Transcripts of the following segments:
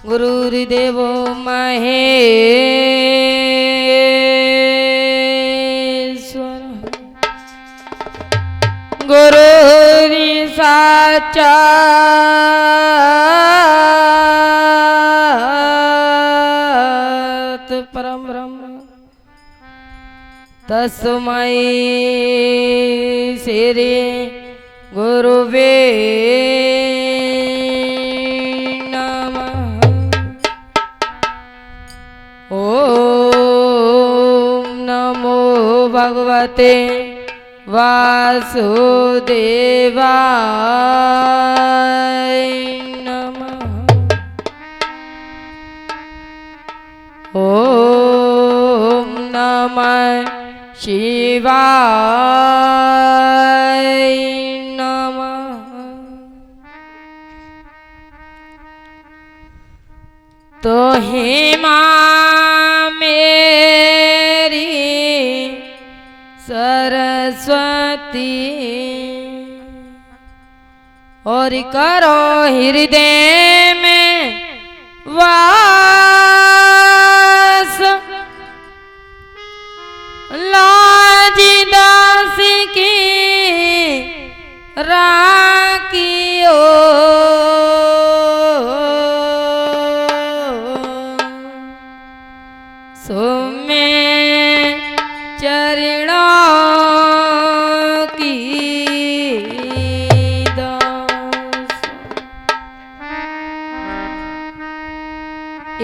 गुरुर्देवो महेश्वर गुरुरि साक्षात् परम ब्रह्म तस्मै श्री गुरुवे नमः। ओम नमो भगवते वासुदेवाय नमः। ओम नमः शिवाय नमः। तो हे माँ मेरी सरस्वती और करो हृदय में वास लाज दास की राखियो सो में चरणों की दास।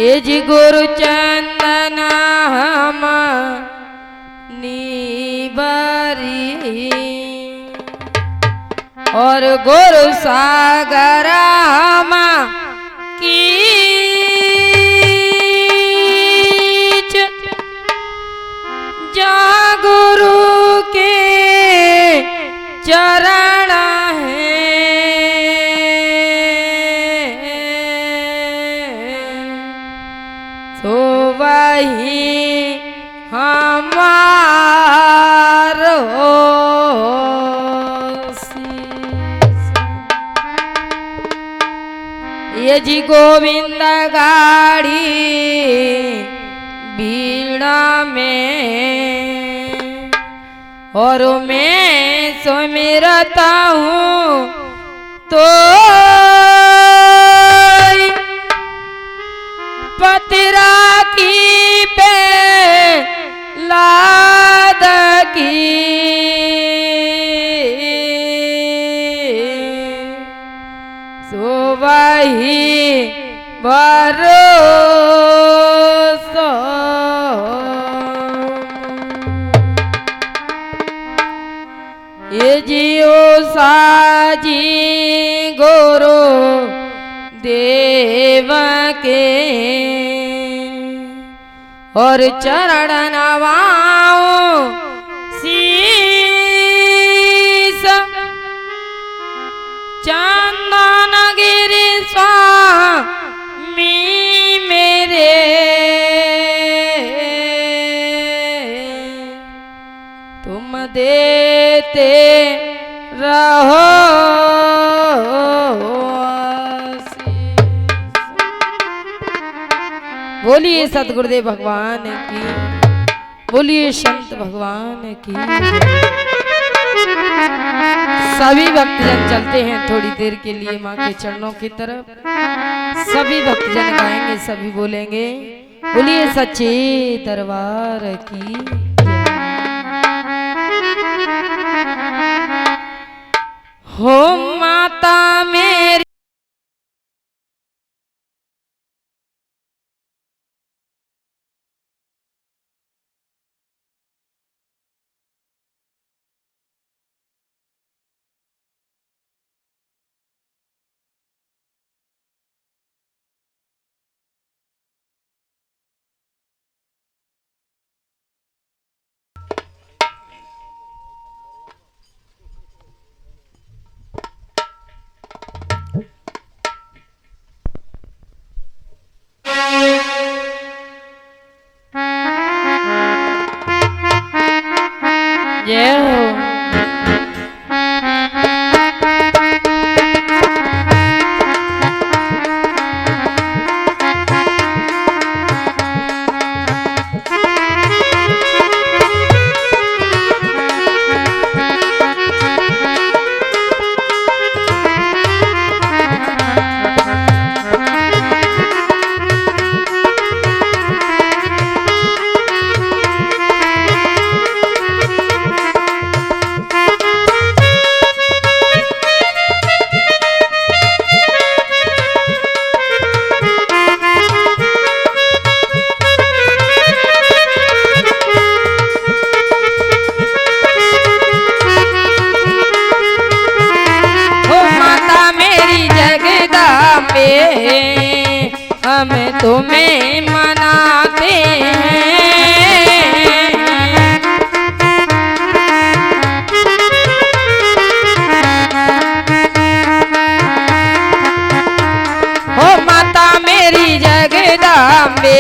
एज गुरु चंदन हम निबरी और गुरु सागर हम कीच जा गुरु के चरण हैं तो वही हमारो ये जी गोविंद गाड़ी बीड़ा में और मैं सुमिरता हूँ तो पतरा की पे लाद की सो वही भरोसा। ये जियो साजी गुरु देव के और चरण नवाऊं शीस चंदन गिरि स्वामी मेरे तुम देते रहो बोलिए सतगुरुदेव भगवान की, बोलिए संत भगवान की। सभी भक्तजन चलते हैं थोड़ी देर के लिए माँ के चरणों की तरफ। सभी भक्तजन गाएंगे, सभी बोलेंगे बोलिए सच्चे दरबार की। हो माता मेरी जय हो। हम तुम्हें मनाते हैं। हो माता मेरी जगदम्बे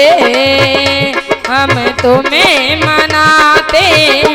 हम तुम्हें मनाते हैं।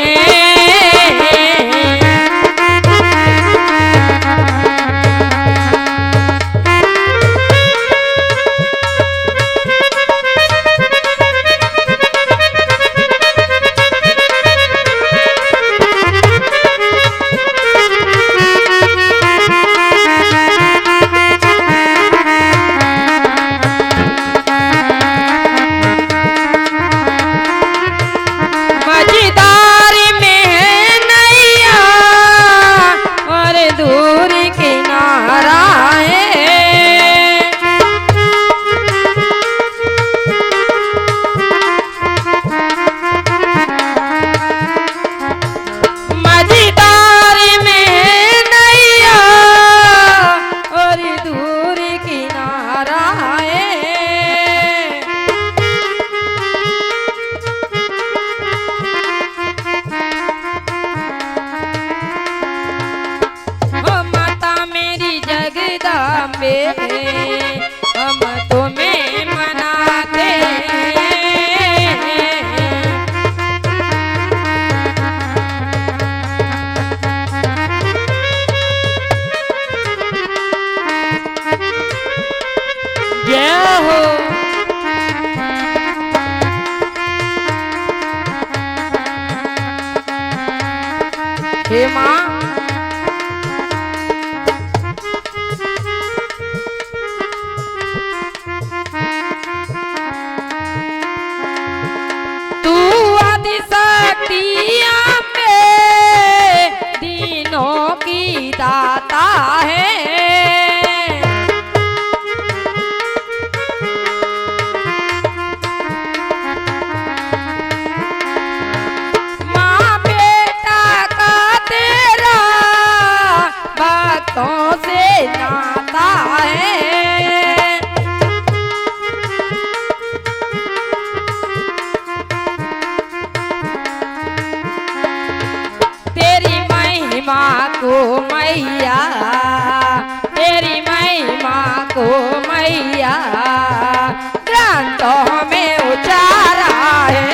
हम तुम्हें मनाते जय हो। हे माँ दाता है। माँ बेटा का तेरा भक्तों से नाता है। तेरी महिमा को मैया, तेरी महिमा को मैया ग्रंथों में उचारा है।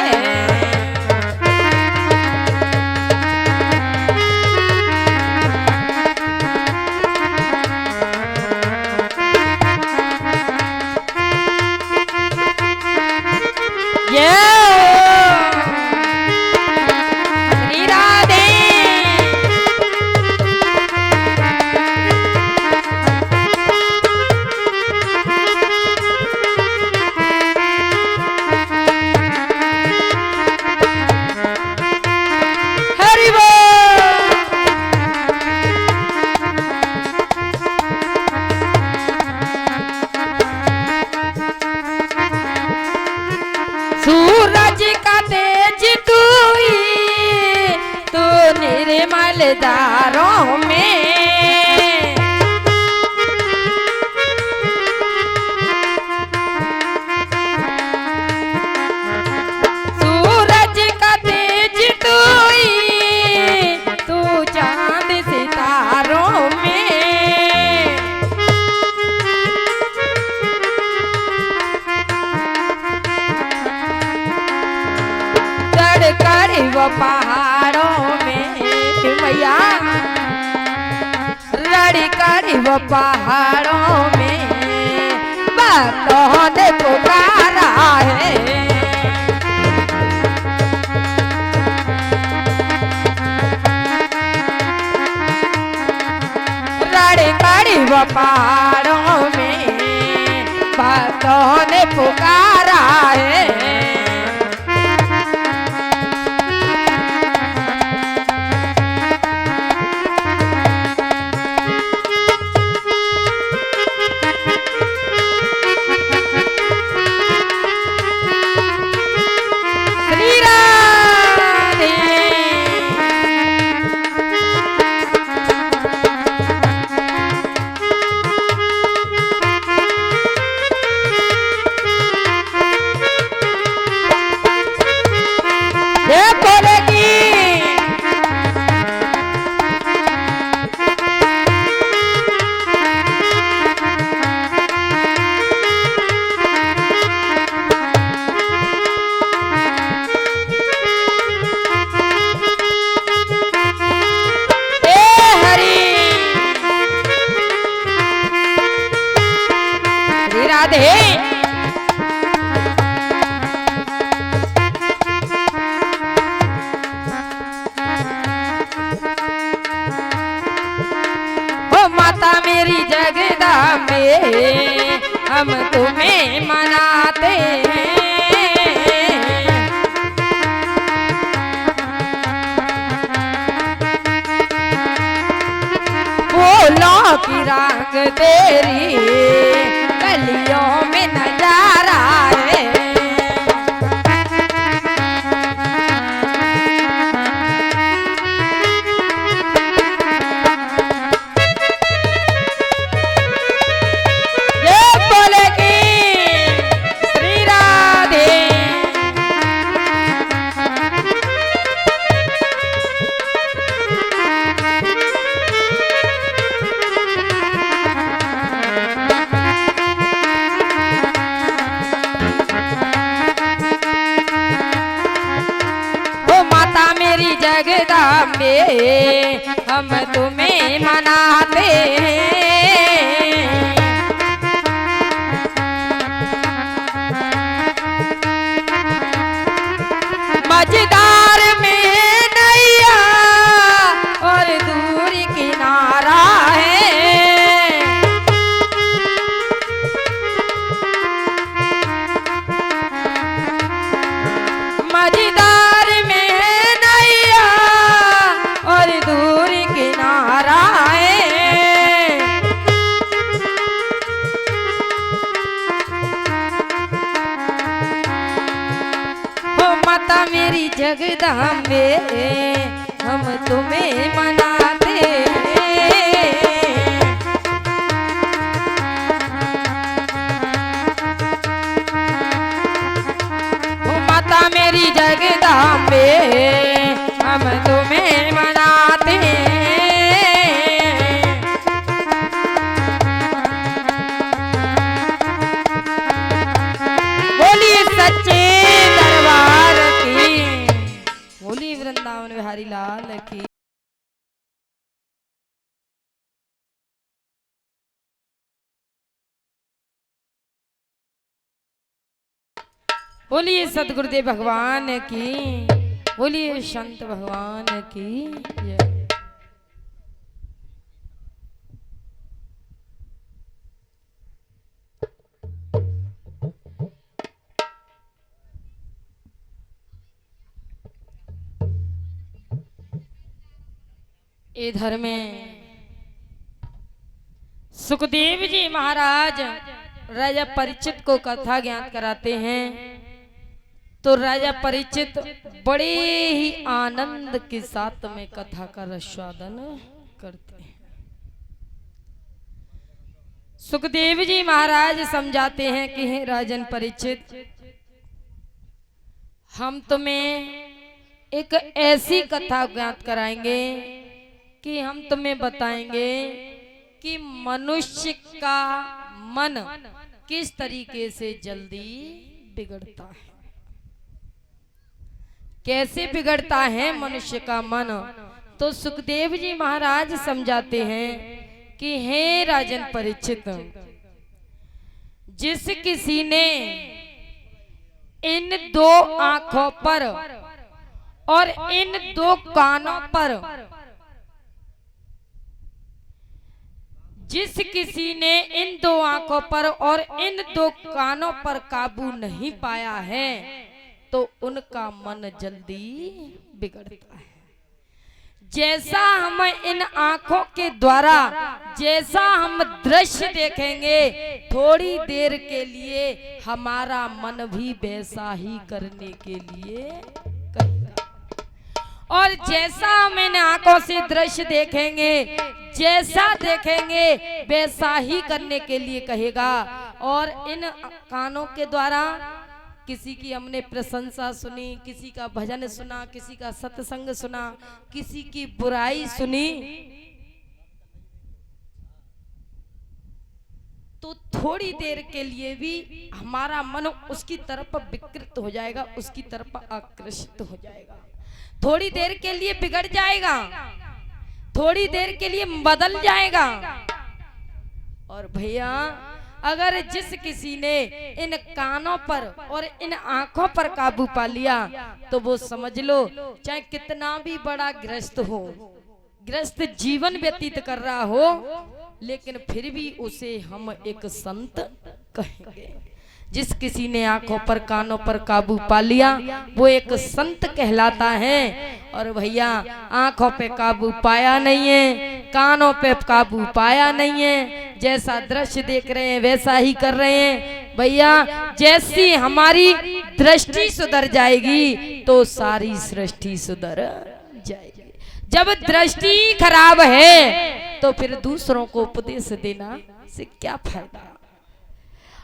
सूरज का तेज तू ही, तू निर्मल दारों में। सूरज का तेज तू ही, तू चांद सितारों में। कड़ी वो पहाड़ों में मैया, रड़ी कड़ी वो पहाड़ों में भक्तों ने पुकारा है। रड़ी कड़ी वो पहाड़ों में भक्तों ने पुकारा है। के हम तुम्हें मनाते हैं। फूलों की रंग तेरी गलियों में नजारा है। जगदम्बे हम तुम्हें मनाते हैं। मझधार में नैया और दूर किनारा है। मझधार में और दूर किनारा है। हो माता मेरी जगदम्बे हम तुम्हें मनाते हैं। हो माता मेरी जगदम्बे हम तुम्हें मनाते हैं। बोलिए सच्चे दरबार की, बोलिए वृंदावन बिहारी लाल की। बोलिए सतगुरुदेव भगवान की, बोलिए संत भगवान की जय। इधर में सुखदेव जी महाराज राजा परीक्षित को कथा ज्ञान कराते हैं। तो राजा परीक्षित बड़े ही आनंद के साथ में कथा का रसास्वादन करते हैं। सुखदेव जी महाराज समझाते हैं कि हे राजन परीक्षित, हम तुम्हें एक ऐसी कथा ज्ञात कराएंगे कि हम तुम्हें बताएंगे कि मनुष्य का मन किस तरीके से जल्दी बिगड़ता है। कैसे बिगड़ता है मनुष्य का मन। तो सुखदेव जी महाराज समझाते हैं कि हे राजन परीक्षित, जिस किसी ने इन दो आंखों पर और इन दो कानों पर, जिस किसी ने इन दो आंखों पर और इन दो कानों पर काबू नहीं पाया है तो उनका मन जल्दी बिगड़ता है। जैसा हम इन आंखों के द्वारा जैसा हम दृश्य देखेंगे, थोड़ी देर के लिए हमारा मन भी वैसा ही करने के लिए कहेगा। और जैसा हम इन आंखों से दृश्य देखेंगे, जैसा देखेंगे वैसा ही करने के लिए कहेगा। और इन कानों के द्वारा किसी की हमने प्रशंसा सुनी, किसी का भजन सुना, किसी का सत्संग सुना, किसी की बुराई सुनी, तो थोड़ी देर के लिए भी हमारा मन उसकी तरफ विकृत हो जाएगा, उसकी तरफ आकर्षित हो जाएगा, थोड़ी देर के लिए बिगड़ जाएगा, थोड़ी देर के लिए बदल जाएगा। और भैया अगर जिस किसी ने इन कानों पर और इन आंखों पर काबू पा लिया तो वो समझ लो चाहे कितना भी बड़ा ग्रस्त हो, ग्रस्त जीवन व्यतीत कर रहा हो, लेकिन फिर भी उसे हम एक संत कहेंगे। जिस किसी ने आंखों पर कानों पर काबू पा लिया वो एक संत कहलाता है। और भैया आंखों पे काबू पाया नहीं है, कानों पे काबू पाया नहीं है, जैसा दृश्य देख रहे हैं वैसा ही कर रहे हैं। भैया जैसी हमारी दृष्टि सुधर जाएगी तो सारी सृष्टि सुधर जाएगी। जब दृष्टि खराब है तो फिर दूसरों को उपदेश देना से क्या फायदा।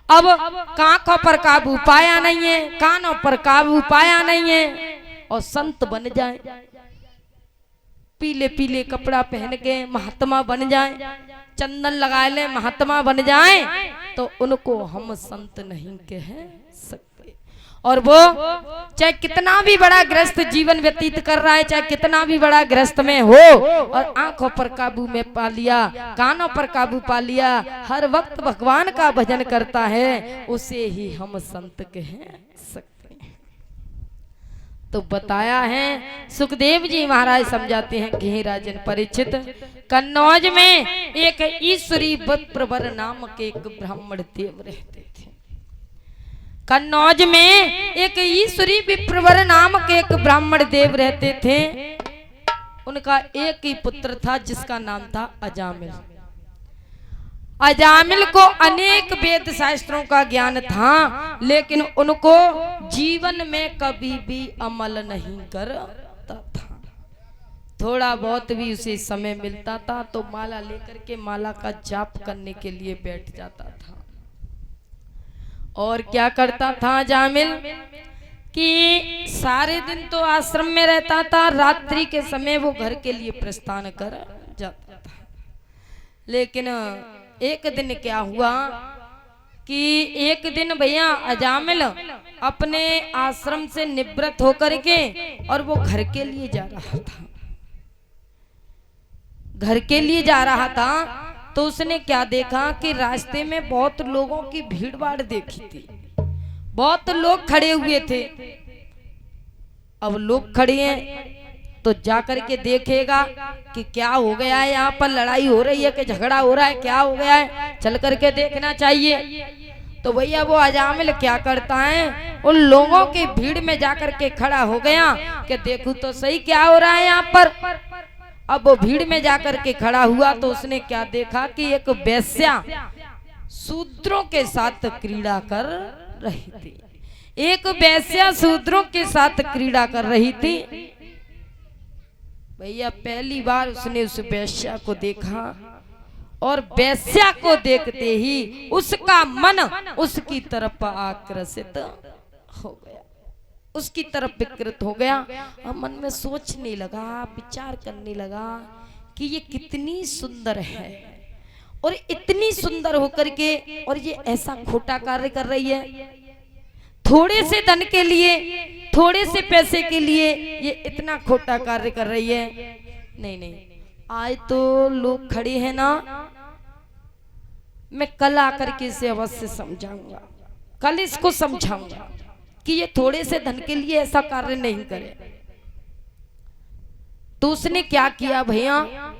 अब आंखों पर काबू पाया नहीं है, कानों पर काबू पाया नहीं है और संत बन जाए, पीले पीले कपड़ा पहन के महात्मा बन जाए, चंदन लगा ले महात्मा बन जाए, तो उनको हम संत नहीं कह सकते। और वो चाहे कितना भी बड़ा ग्रस्त जीवन व्यतीत कर रहा है, चाहे कितना भी बड़ा ग्रस्त में हो, और आंखों पर काबू में पा लिया, कानों पर काबू पा लिया, हर वक्त भगवान का भजन करता है, उसे ही हम संत कह सकते हैं। तो बताया है सुखदेव जी महाराज समझाते हैं कि राजन परीक्षित, कन्नौज में एक ईश्वरी प्रवर नाम के एक ब्राह्मण देव रहते थे। कन्नौज में एक ईश्वरी विप्रवर नाम के एक ब्राह्मण देव रहते थे। उनका एक ही पुत्र था जिसका नाम था अजामिल। अजामिल को अनेक वेद शास्त्रों का ज्ञान था, लेकिन उनको जीवन में कभी भी अमल नहीं करता था। थोड़ा बहुत भी उसे समय मिलता था तो माला लेकर के माला का जाप करने के लिए बैठ जाता था। और क्या करता था जामिल कि सारे दिन तो आश्रम में रहता था, रात्रि के समय वो घर के लिए प्रस्थान कर जाता था। लेकिन एक दिन क्या हुआ कि एक दिन भैया अजामिल अपने आश्रम से निवृत्त होकर के और वो घर के लिए जा रहा था। घर के लिए जा रहा था तो उसने क्या देखा कि रास्ते में बहुत लोगों की भीड़ भाड़ देखी थी, बहुत लोग खड़े हुए थे। अब लोग खड़े हैं तो जाकर के देखेगा कि क्या हो गया है, यहाँ पर लड़ाई हो रही है कि झगड़ा हो रहा है, क्या हो गया है, चल करके देखना चाहिए। तो भैया वो अजामिल क्या करता है, उन लोगों की भीड़ में जाकर के खड़ा हो गया कि देखूं तो सही क्या हो रहा है यहाँ पर। अब वो भीड़ में जाकर के खड़ा हुआ तो उसने क्या देखा कि एक वेश्या शूद्रों के साथ क्रीड़ा कर रही थी। एक वेश्या शूद्रों के साथ क्रीड़ा कर रही थी। भैया पहली बार उसने उस वेश्या को देखा और वेश्या को देखते ही उसका मन उसकी तरफ आकर्षित हो गया, उसकी तरफ विकृत हो गया। और मन में सोचने लगा, विचार करने लगा कि ये कितनी सुंदर है और इतनी सुंदर होकर के और ये ऐसा खोटा कार्य कर रही है। थोड़े से धन के लिए, थोड़े से पैसे के लिए ये इतना खोटा कार्य कर रही है। नहीं नहीं, आज तो लोग खड़े हैं ना, मैं कल आकर के इसे अवश्य समझाऊंगा, कल इसको समझाऊंगा कि ये थोड़े से धन के लिए ऐसा कार्य नहीं करे। तो उसने क्या किया भैया,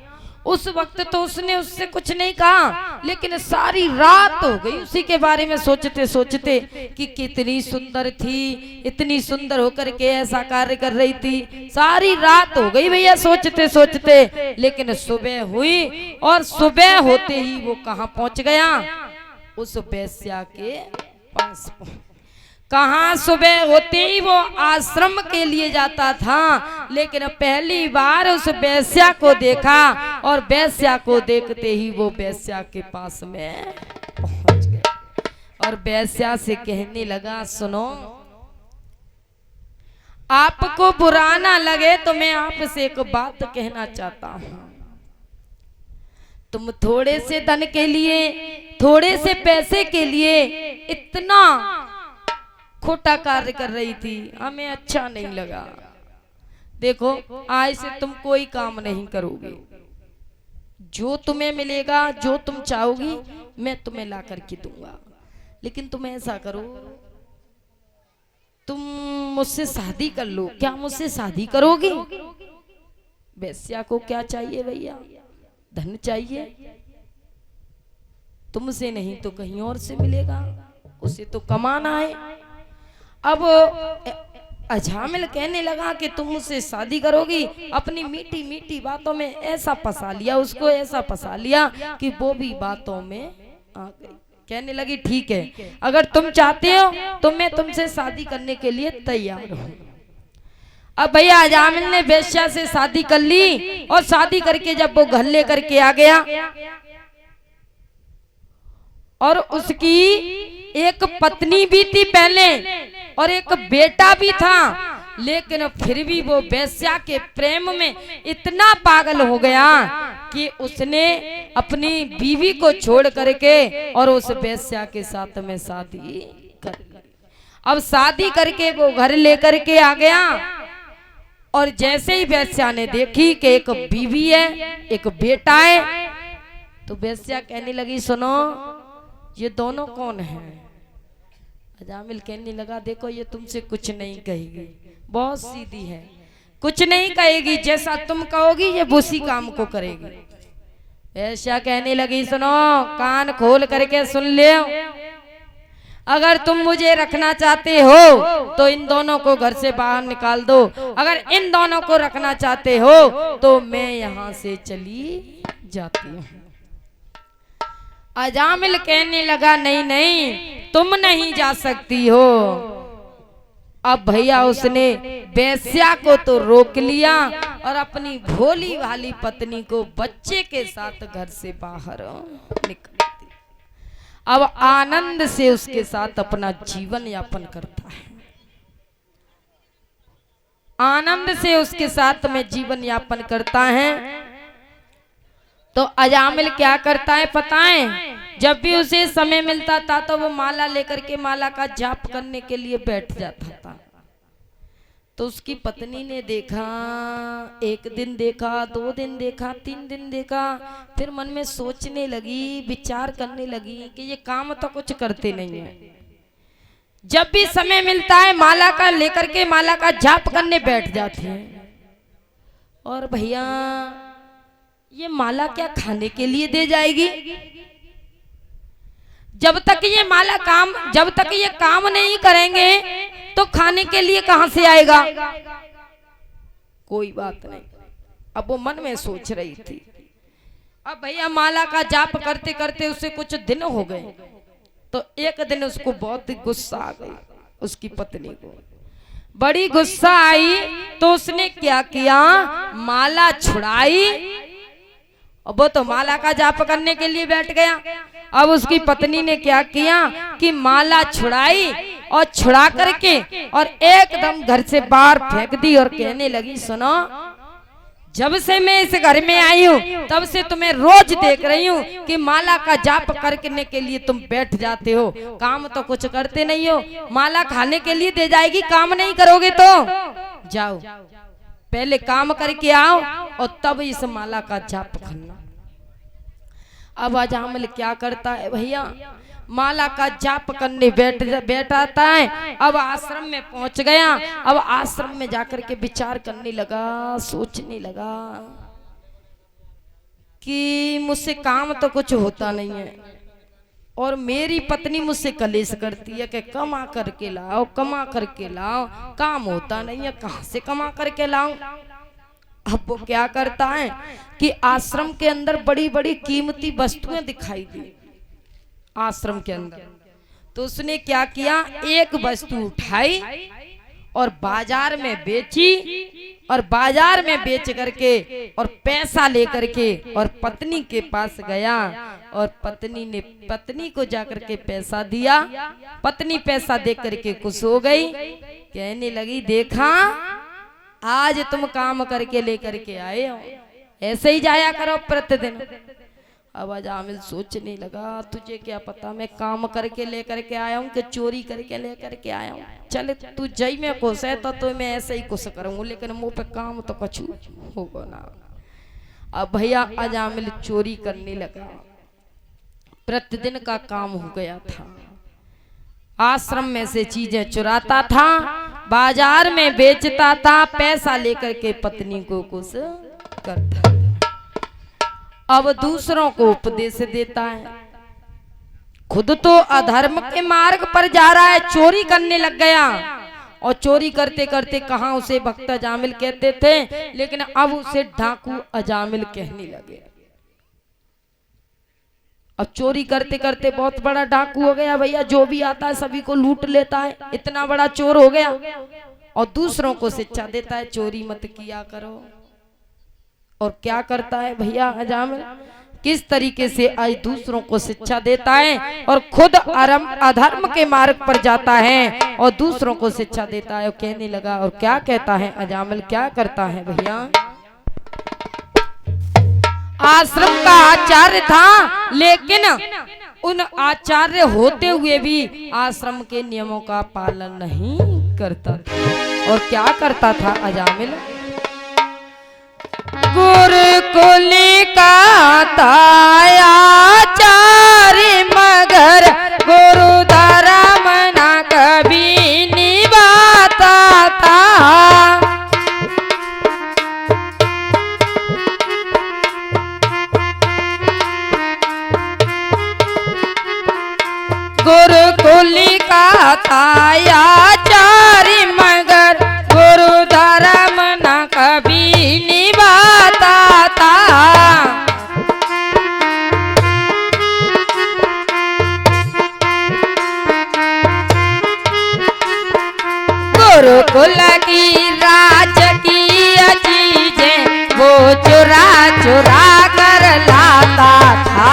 उस वक्त तो उसने उससे कुछ नहीं कहा, लेकिन सारी रात हो गई उसी के बारे में सोचते सोचते कि कितनी सुंदर थी, इतनी सुंदर होकर के ऐसा कार्य कर रही थी। सारी रात हो गई भैया सोचते सोचते, लेकिन सुबह हुई और सुबह होते ही वो कहाँ पहुंच गया, उस वेश्या के पास। कहाँ सुबह होते ही वो आश्रम के लिए जाता था, लेकिन पहली बार उस वेश्या को देखा और वेश्या को देखते ही वो वेश्या के पास में पहुंच गया और वेश्या से कहने लगा, सुनो, आपको बुरा ना लगे तो मैं आपसे एक बात कहना चाहता हूं। तुम थोड़े से धन के लिए, थोड़े से पैसे के लिए इतना खोटा कार्य कर रही थी, हमें अच्छा नहीं लगा। देखो आज से तुम कोई काम नहीं करोगे, जो तुम्हें मिलेगा, जो तुम चाहोगी मैं तुम्हें ला करके दूंगा, लेकिन तुम ऐसा करो, तुम मुझसे शादी कर लो। क्या मुझसे शादी करोगी? वेश्या को क्या चाहिए भैया? धन चाहिए। तुमसे नहीं तो कहीं और से मिलेगा, उसे तो कमाना है। अब अजामिल कहने लगा कि तुम मुझसे शादी करोगी, अपनी मीठी मीठी बातों में ऐसा फंसा लिया उसको, ऐसा फंसा लिया कि वो भी बातों में आ गई। कहने लगी ठीक है, अगर तुम चाहते हो तो मैं तुमसे शादी करने के लिए तैयार हूँ। अब भैया अजामिल ने वेश्या से शादी कर ली, और शादी करके जब वो घर लेकर के आ गया, और उसकी एक पत्नी भी थी पहले और एक बेटा भी था, लेकिन फिर भी वो वेश्या के प्रेम में इतना पागल हो गया कि उसने अपनी बीवी को छोड़ करके और उस वेश्या के साथ में शादी कर ली। अब शादी करके वो घर लेकर के आ गया, और जैसे ही वेश्या ने देखी कि एक बीवी है एक बेटा है, तो वेश्या कहने लगी सुनो ये दोनों कौन हैं? अजामिल कहने लगा देखो ये तुमसे कुछ नहीं कहेगी, बहुत सीधी है, कुछ नहीं कहेगी, जैसा तुम कहोगी ये उसी काम को करेगी। वेश्या कहने लगी सुनो कान खोल करके सुन ले, अगर तुम मुझे रखना चाहते हो तो इन दोनों को घर से बाहर निकाल दो, अगर इन दोनों को रखना चाहते हो तो मैं यहाँ से चली जाती हूँ। अजामिल कहने लगा नहीं नहीं तुम नहीं जा सकती हो। अब भैया उसने वेश्या को तो रोक लिया और अपनी भोली भाली पत्नी को बच्चे के साथ घर से बाहर निकल दिया। अब आनंद से उसके साथ अपना जीवन यापन करता है, आनंद से उसके साथ में जीवन यापन करता है। तो अजामिल क्या करता है पता है, जब भी उसे समय मिलता था तो वो माला लेकर के माला का जाप करने के लिए बैठ जाता था। तो उसकी पत्नी ने देखा, एक दिन देखा, 2 दिन देखा, 3 दिन देखा, फिर मन में सोचने लगी, विचार करने लगी कि ये काम तो कुछ करते नहीं है। जब भी समय मिलता है माला का लेकर के माला का जाप करने बैठ जाते हैं। और भैया ये माला क्या खाने के लिए दे जाएगी? जब तक ये काम नहीं करेंगे तो खाने के लिए कहां से आएगा? कोई बात नहीं, अब वो मन में सोच रही थी। अब भैया माला का जाप करते करते उसे कुछ दिन हो गए, तो एक दिन उसको बहुत गुस्सा आ गई, उसकी पत्नी को बड़ी गुस्सा आई। तो उसने क्या किया, माला छुड़ाई, अब वो तो माला का जाप करने के लिए बैठ गया। अब उसकी पत्नी ने क्या किया कि माला छुड़ाई और छुड़ा करके और एकदम घर से बाहर फेंक दी और कहने लगी सुनो जब से मैं इस घर में आई हूँ तब से तुम्हें रोज देख रही हूँ कि माला का जाप करने के लिए तुम बैठ जाते हो, काम तो कुछ करते नहीं हो। माला खाने के लिए दे जाएगी, काम नहीं करोगे तो जाओ पहले काम करके आओ और तब इस माला का जाप करना। अब अजामिल क्या करता है भैया, माला का जाप करने बैठाता है। अब आश्रम में पहुंच गया, अब आश्रम में जाकर के विचार करने लगा, सोचने लगा कि मुझसे काम तो कुछ होता नहीं है और मेरी पत्नी मुझसे कलेश करती है कि कमा करके लाओ, कमा करके लाओ, काम होता नहीं है, कहां से कमा करके लाऊं। अब वो क्या करता है कि आश्रम के अंदर बड़ी बड़ी कीमती वस्तुएं दिखाई दी आश्रम के अंदर। तो उसने क्या किया, एक वस्तु उठाई और बाजार में बेची और बाजार में बेच करके और पैसा लेकर के और पत्नी के पास गया और पत्नी को जाकर के पैसा दिया। पत्नी पैसा दे करके खुश हो गई, कहने लगी देखा आज तुम काम करके लेकर के आए हो, ऐसे ही जाया करो प्रतिदिन। अब अजामिल सोचने लगा तुझे क्या पता मैं काम करके लेकर के आया हूँ कि चोरी करके लेकर के आया हूँ। चल तू जई में खुश है तो मैं ऐसे ही खुश करूँगा, लेकिन मुँह पे काम तो कुछ होगा ना। अब भैया अजामिल चोरी करने लगा, प्रतिदिन का काम हो गया था। आश्रम में से चीजें चुराता था, बाजार में बेचता था, पैसा लेकर के पत्नी को खुश करता था। अब दूसरों को उपदेश देता है, खुद तो अधर्म के मार्ग पर जा रहा है, चोरी करने लग गया। और चोरी करते करते कहाँ उसे भक्त अजामिल कहते थे, लेकिन अब उसे डाकू अजामिल कहने लगे। अब चोरी करते करते बहुत बड़ा डाकू हो गया भैया, जो भी आता है सभी को लूट लेता है, इतना बड़ा चोर हो गया। और दूसरों को शिक्षा देता है चोरी मत किया करो। और क्या करता है भैया अजामिल, किस तरीके से आज दूसरों को शिक्षा देता है और खुद अधर्म के मार्ग पर जाता है और दूसरों को शिक्षा देता है। और कहने लगा, और क्या कहता है अजामिल, क्या करता है भैया। आश्रम का आचार्य था, लेकिन उन आचार्य होते हुए भी आश्रम के नियमों का पालन नहीं करता। और क्या करता था अजामिल, गुरुकुल का ताया आचार्य मगर गुरु धर्म ना कभी निभाता था। गुरुकुल का ताया आचार्य मगर गुरु धर्म ना कभी निभाता था। गुरुकुल की राजकीय चीजें वो चुरा चुरा कर लाता था।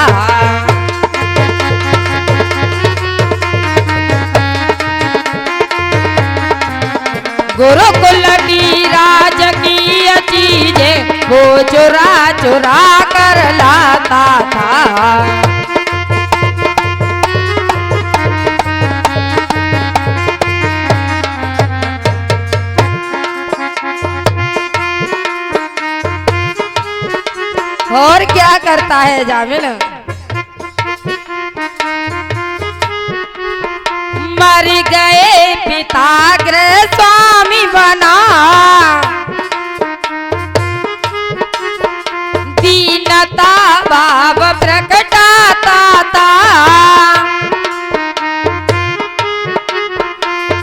गुरुकुल की राजकीय चीजें वो चुरा चुरा कर लाता था। और क्या करता है जामिल, मर गए पिता गृह स्वामी बना, दीनता भाव प्रकटाता था।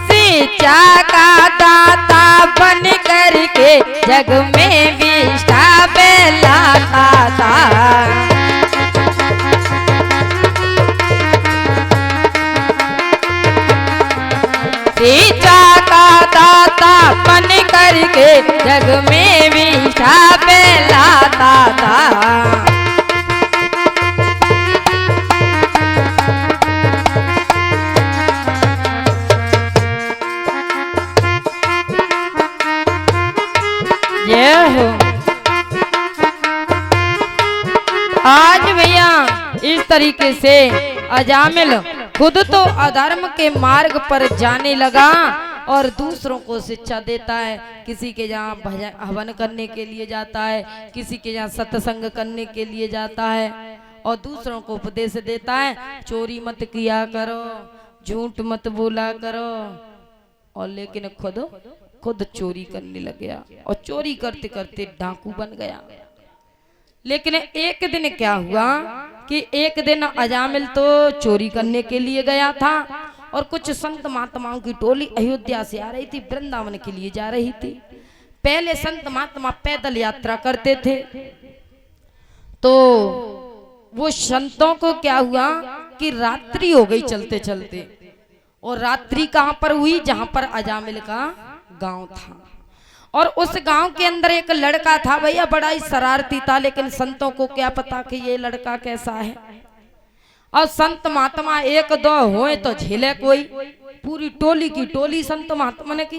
शिक्षा का दाता बन करके जग में विष्ठा फैलाता था। शिक्षा का दाता बन करके जग में विष्ठा फैलाता था। ये हो आज भैया इस तरीके से अजामिल खुद तो अधर्म के मार्ग पर जाने लगा और दूसरों को शिक्षा देता है। किसी के जहाँ भजन हवन करने के लिए जाता है, किसी के जहाँ सत्संग करने के लिए जाता है और दूसरों को उपदेश देता है, चोरी मत किया करो, झूठ मत बोला करो। और लेकिन खुद चोरी करने लग गया और चोरी करते करते डाकू बन गया। लेकिन एक दिन क्या हुआ कि एक दिन अजामिल तो चोरी करने के लिए गया था और कुछ संत महात्माओं की टोली अयोध्या से आ रही थी, वृंदावन के लिए जा रही थी। पहले संत महात्मा पैदल यात्रा करते थे, तो वो संतों को क्या हुआ कि रात्रि हो गई चलते चलते। और रात्रि कहाँ पर हुई, जहां पर अजामिल का गांव था। और उस गांव के अंदर एक लड़का था भैया, बड़ा ही शरारती था, लेकिन संतों को क्या पता कि ये लड़का कैसा है। और संत महात्मा एक दो होए तो झेले कोई, पूरी टोली की टोली संत महात्मा ने की।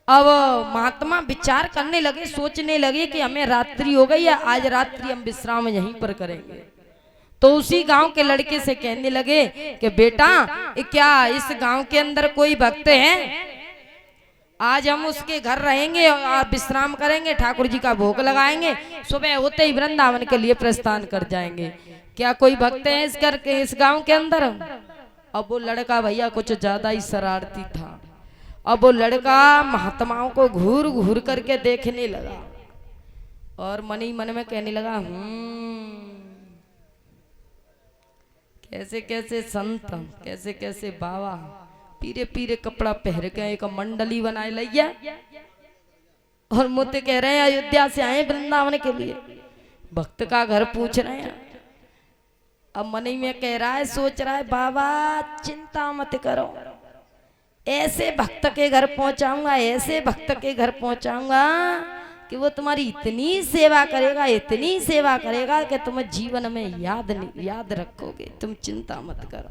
अब महात्मा विचार करने लगे, सोचने लगे कि हमें रात्रि हो गई है, आज रात्रि हम विश्राम यहीं पर करेंगे। तो उसी गांव के लड़के से कहने लगे कि बेटा क्या इस गांव के अंदर कोई भक्त है, आज हम उसके घर रहेंगे और विश्राम करेंगे, ठाकुर जी का भोग लगाएंगे, सुबह होते ही वृंदावन के लिए प्रस्थान कर जाएंगे। क्या कोई भक्त है इस गांव के अंदर। अब वो लड़का भैया कुछ ज्यादा ही शरारती था। अब वो लड़का महात्माओं को घूर घूर करके देखने लगा और मन ही मन में कहने लगा कैसे कैसे संत, कैसे कैसे बाबा पीरे पीरे कपड़ा पहन के एक मंडली बनाए लिया और मुझे कह रहे हैं अयोध्या से आए वृंदावन के लिए, भक्त का घर पूछ रहे हैं। अब मन ही में कह रहा है, सोच रहा है बाबा चिंता मत करो, ऐसे भक्त के घर पहुंचाऊंगा, ऐसे भक्त के घर पहुंचाऊंगा कि वो तुम्हारी इतनी सेवा करेगा, इतनी सेवा करेगा कि तुम जीवन में याद रखोगे, तुम चिंता मत करो।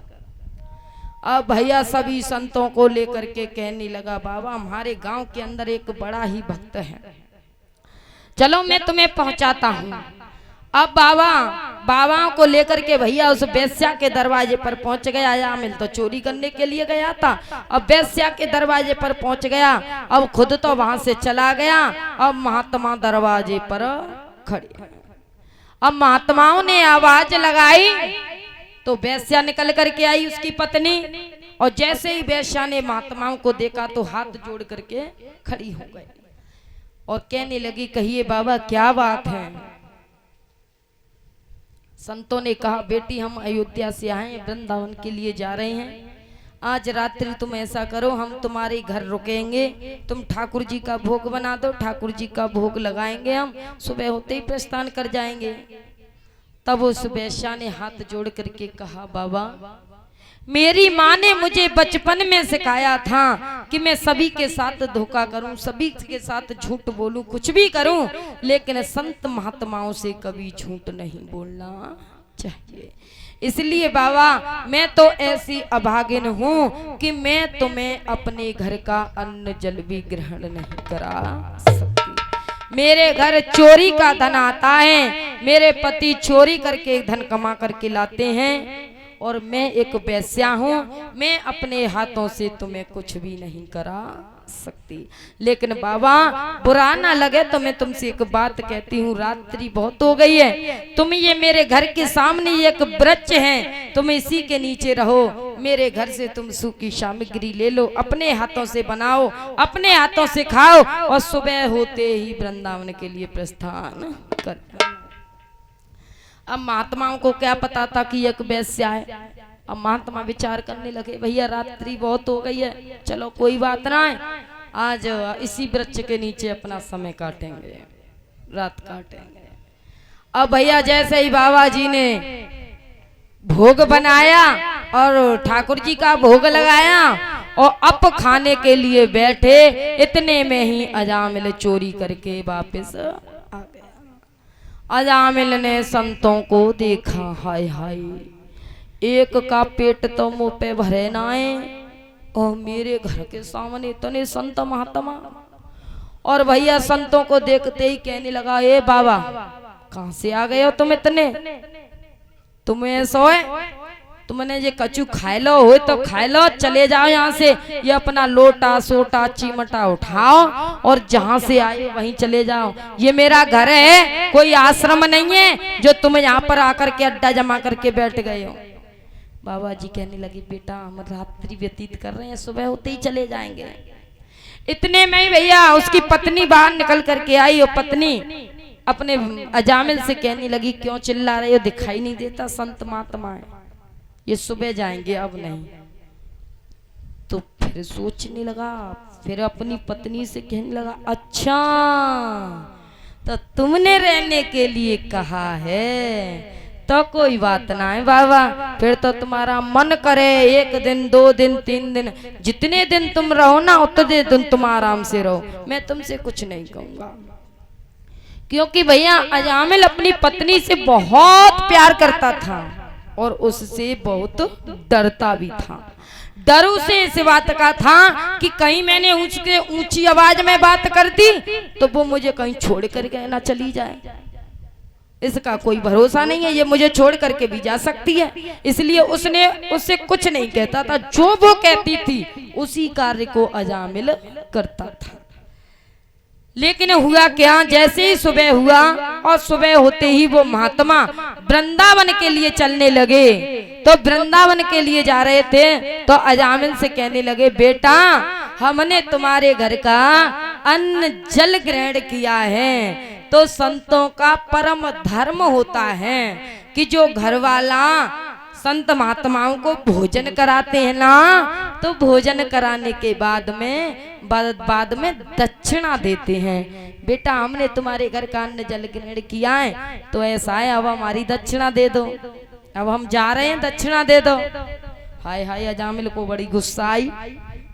अब भैया सभी संतों को लेकर के कहने लगा, बाबा हमारे गांव के अंदर एक बड़ा ही भक्त है, चलो मैं तुम्हें पहुंचाता हूँ। अब बाबाओं को लेकर के भैया उस वेश्या के दरवाजे पर पहुंच गया। अजामिल तो चोरी करने के लिए गया था, अब वेश्या के दरवाजे पर पहुंच गया। अब खुद तो वहां से चला गया, अब महात्मा दरवाजे पर खड़े। अब महात्माओं ने आवाज लगाई तो वेश्या निकल करके आई, उसकी पत्नी। और जैसे ही वेश्या ने महात्माओं को देखा तो हाथ जोड़ करके खड़ी हो गई और कहने लगी, कहिए बाबा क्या बात है। संतों ने कहा, बेटी हम अयोध्या से आए, वृंदावन के लिए जा रहे हैं, आज रात्रि तुम ऐसा करो हम तुम्हारे घर रुकेंगे, तुम ठाकुर जी का भोग बना दो, ठाकुर जी का भोग लगाएंगे, हम सुबह होते ही प्रस्थान कर जाएंगे। तब उस वेश्या ने हाथ जोड़ करके कहा, बाबा मेरी माँ ने मुझे बचपन में सिखाया था कि मैं सभी के साथ धोखा करूं, सभी के साथ झूठ बोलूं, कुछ भी करूं, लेकिन संत महात्माओं से कभी झूठ नहीं बोलना चाहिए। इसलिए बाबा मैं तो ऐसी अभागिन हूं कि मैं तुम्हें अपने घर का अन्न जल भी ग्रहण नहीं करा सकती। मेरे घर चोरी का धन आता है, मेरे पति चोरी करके धन कमा करके लाते हैं और मैं एक वेश्या हूँ, मैं अपने हाथों से तुम्हें कुछ भी नहीं करा सकती। लेकिन बाबा बुरा ना लगे तो मैं तुमसे एक बात कहती हूँ, रात्रि बहुत हो गई है, तुम ये मेरे घर के सामने एक वृक्ष है, तुम इसी के नीचे रहो, मेरे घर से तुम सूखी सामग्री ले लो, अपने हाथों से बनाओ, अपने हाथों से खाओ और सुबह होते ही वृंदावन के लिए प्रस्थान कर। अब महात्माओं को क्या पता था कि एक वेश्या है। अब महात्मा विचार करने लगे, भैया रात्रि बहुत हो गई है, चलो कोई बात ना है, आज इसी वृक्ष के नीचे अपना समय काटेंगे, रात काटेंगे। अब भैया जैसे ही बाबा जी ने भोग बनाया और ठाकुर जी का भोग लगाया और अब खाने के लिए बैठे, इतने में ही अजामिल चोरी करके वापस आ गया। अजामिल ने संतों को देखा, हाय हाय एक का पेट तो मुंह पे भरे ना है और मेरे घर के सामने इतने संत महात्मा। और भैया संतों को देखते ही कहने लगा, ए बाबा कहां से आ गए हो तुम इतने, तुम्हें सोए, तुमने ये कचू खाए लो हो तो खाए लो, चले जाओ यहाँ से, ये अपना लोटा सोटा चिमटा उठाओ और जहाँ से आए वहीं चले जाओ, ये मेरा घर है, कोई आश्रम नहीं है जो तुम यहाँ पर आकर के अड्डा जमा करके बैठ गए हो। बाबा जी कहने लगे, बेटा हम रात्रि व्यतीत कर रहे हैं, सुबह होते ही चले जाएंगे। इतने में ही भैया उसकी पत्नी बाहर निकल करके आई और पत्नी अपने अजामिल से कहने लगी, क्यों चिल्ला रहे हो, दिखाई नहीं देता संत महात्मा है, ये सुबह जाएंगे अब नहीं। तो फिर सोचने लगा, फिर अपनी पत्नी से कहने लगा, अच्छा तो तुमने रहने के लिए कहा है तो कोई बात ना है बाबा, फिर तो तुम्हारा मन करे एक दिन 2 दिन 3 दिन जितने दिन तुम रहो ना उतने दिन तुम आराम से रहो, मैं तुमसे कुछ नहीं कहूंगा। क्योंकि भैया अजामिल अपनी पत्नी से बहुत प्यार करता था और उससे बहुत डरता भी था। डर उसे इस बात का था कि कहीं मैंने ऊंची आवाज में बात कर दी तो वो मुझे कहीं छोड़ करके ना चली जाए, इसका कोई भरोसा नहीं है, ये मुझे छोड़ करके भी जा सकती है। इसलिए उसने उससे कुछ नहीं कहता था, जो वो कहती थी उसी कार्य को अजामिल करता था। लेकिन हुआ क्या, जैसे ही सुबह हुआ और सुबह होते ही वो महात्मा वृंदावन के लिए चलने लगे। तो वृंदावन के लिए जा रहे थे तो अजामिल से कहने लगे, बेटा हमने तुम्हारे घर का अन्न जल ग्रहण किया है, तो संतों का परम धर्म होता है कि जो घर वाला संत महात्माओं को भोजन कराते हैं ना, तो भोजन कराने के बाद में दक्षिणा देते हैं। बेटा हमने तुम्हारे घर का अन्न जल ग्रहण किया है, तो ऐसा है अब हमारी दक्षिणा दे दो, अब हम जा रहे हैं दक्षिणा दे दो। हाय हाय अजामिल को बड़ी गुस्सा आई।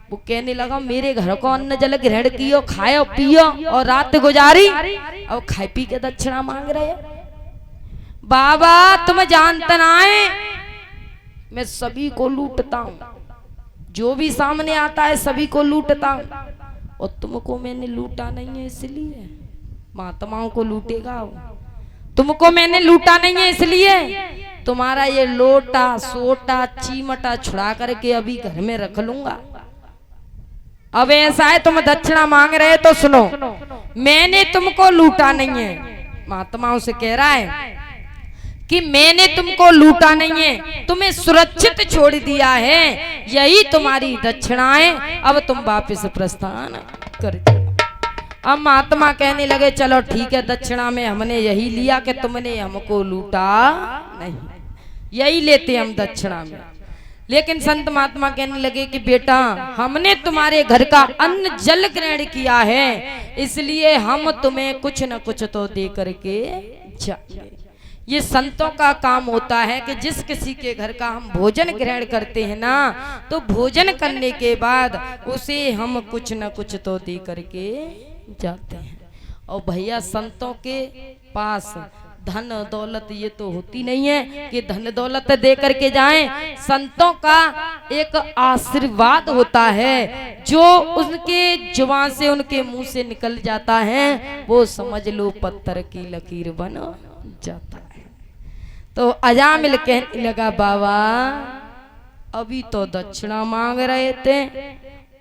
वो कहने लगा मेरे घर को अन्न जल ग्रहण कियो, खायो पियो और रात गुजारी, और खाए पी के दक्षिणा मांग रहे। बाबा तुम जानते ना है मैं सभी को लूटता हूँ, जो भी सामने आता है सभी को लूटता हूँ, और तुमको मैंने लूटा नहीं है इसलिए महात्माओं को लूटेगा। तुमको मैंने लूटा नहीं है इसलिए तुम्हारा ये लोटा सोटा चीमटा छुड़ा करके अभी घर में रख लूंगा। अब ऐसा है तुम दक्षिणा मांग रहे तो सुनो, मैंने तुमको लूटा नहीं है। महात्माओं से कह रहा है कि मैंने तुमको लूटा नहीं है, तुम्हें सुरक्षित छोड़ दिया है, यही तुम्हारी दक्षिणा है, अब तुम वापस प्रस्थान कर। अब महात्मा कहने लगे चलो ठीक है, दक्षिणा में हमने यही लिया कि तुमने हमको लूटा नहीं, यही लेते हम दक्षिणा में। लेकिन संत महात्मा कहने लगे कि बेटा हमने तुम्हारे घर का अन्न जल ग्रहण किया है, इसलिए हम तुम्हें कुछ न कुछ तो दे करके जाएंगे। ये संतों का काम होता है कि जिस किसी के घर का हम भोजन ग्रहण करते हैं ना, तो भोजन करने के बाद उसे हम कुछ न कुछ तो दे करके जाते हैं। और भैया संतों के पास धन दौलत ये तो होती नहीं है कि धन दौलत दे करके जाएं। संतों का एक आशीर्वाद होता है जो उनके जुबान से उनके मुंह से निकल जाता है, वो समझ लो पत्थर की लकीर बन जाता है। तो अजामिल कहने लगा बाबा अभी तो दक्षिणा मांग रहे थे,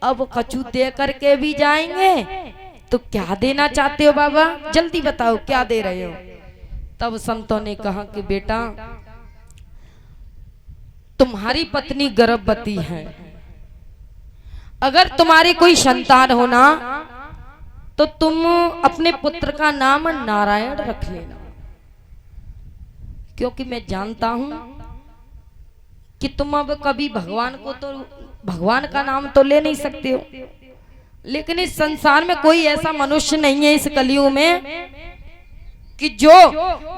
अब कछु दे करके भी जाएंगे, तो क्या देना चाहते हो बाबा, जल्दी बताओ क्या दे रहे हो। तब संतों ने कहा कि बेटा तुम्हारी पत्नी गर्भवती है, अगर तुम्हारी कोई संतान हो ना तो तुम अपने पुत्र का नाम नारायण रख लेना, क्योंकि मैं जानता हूं कि तुम अब कभी भगवान का नाम तो ले नहीं सकते हो, लेकिन इस संसार में कोई ऐसा मनुष्य नहीं है इस कलयुग में कि जो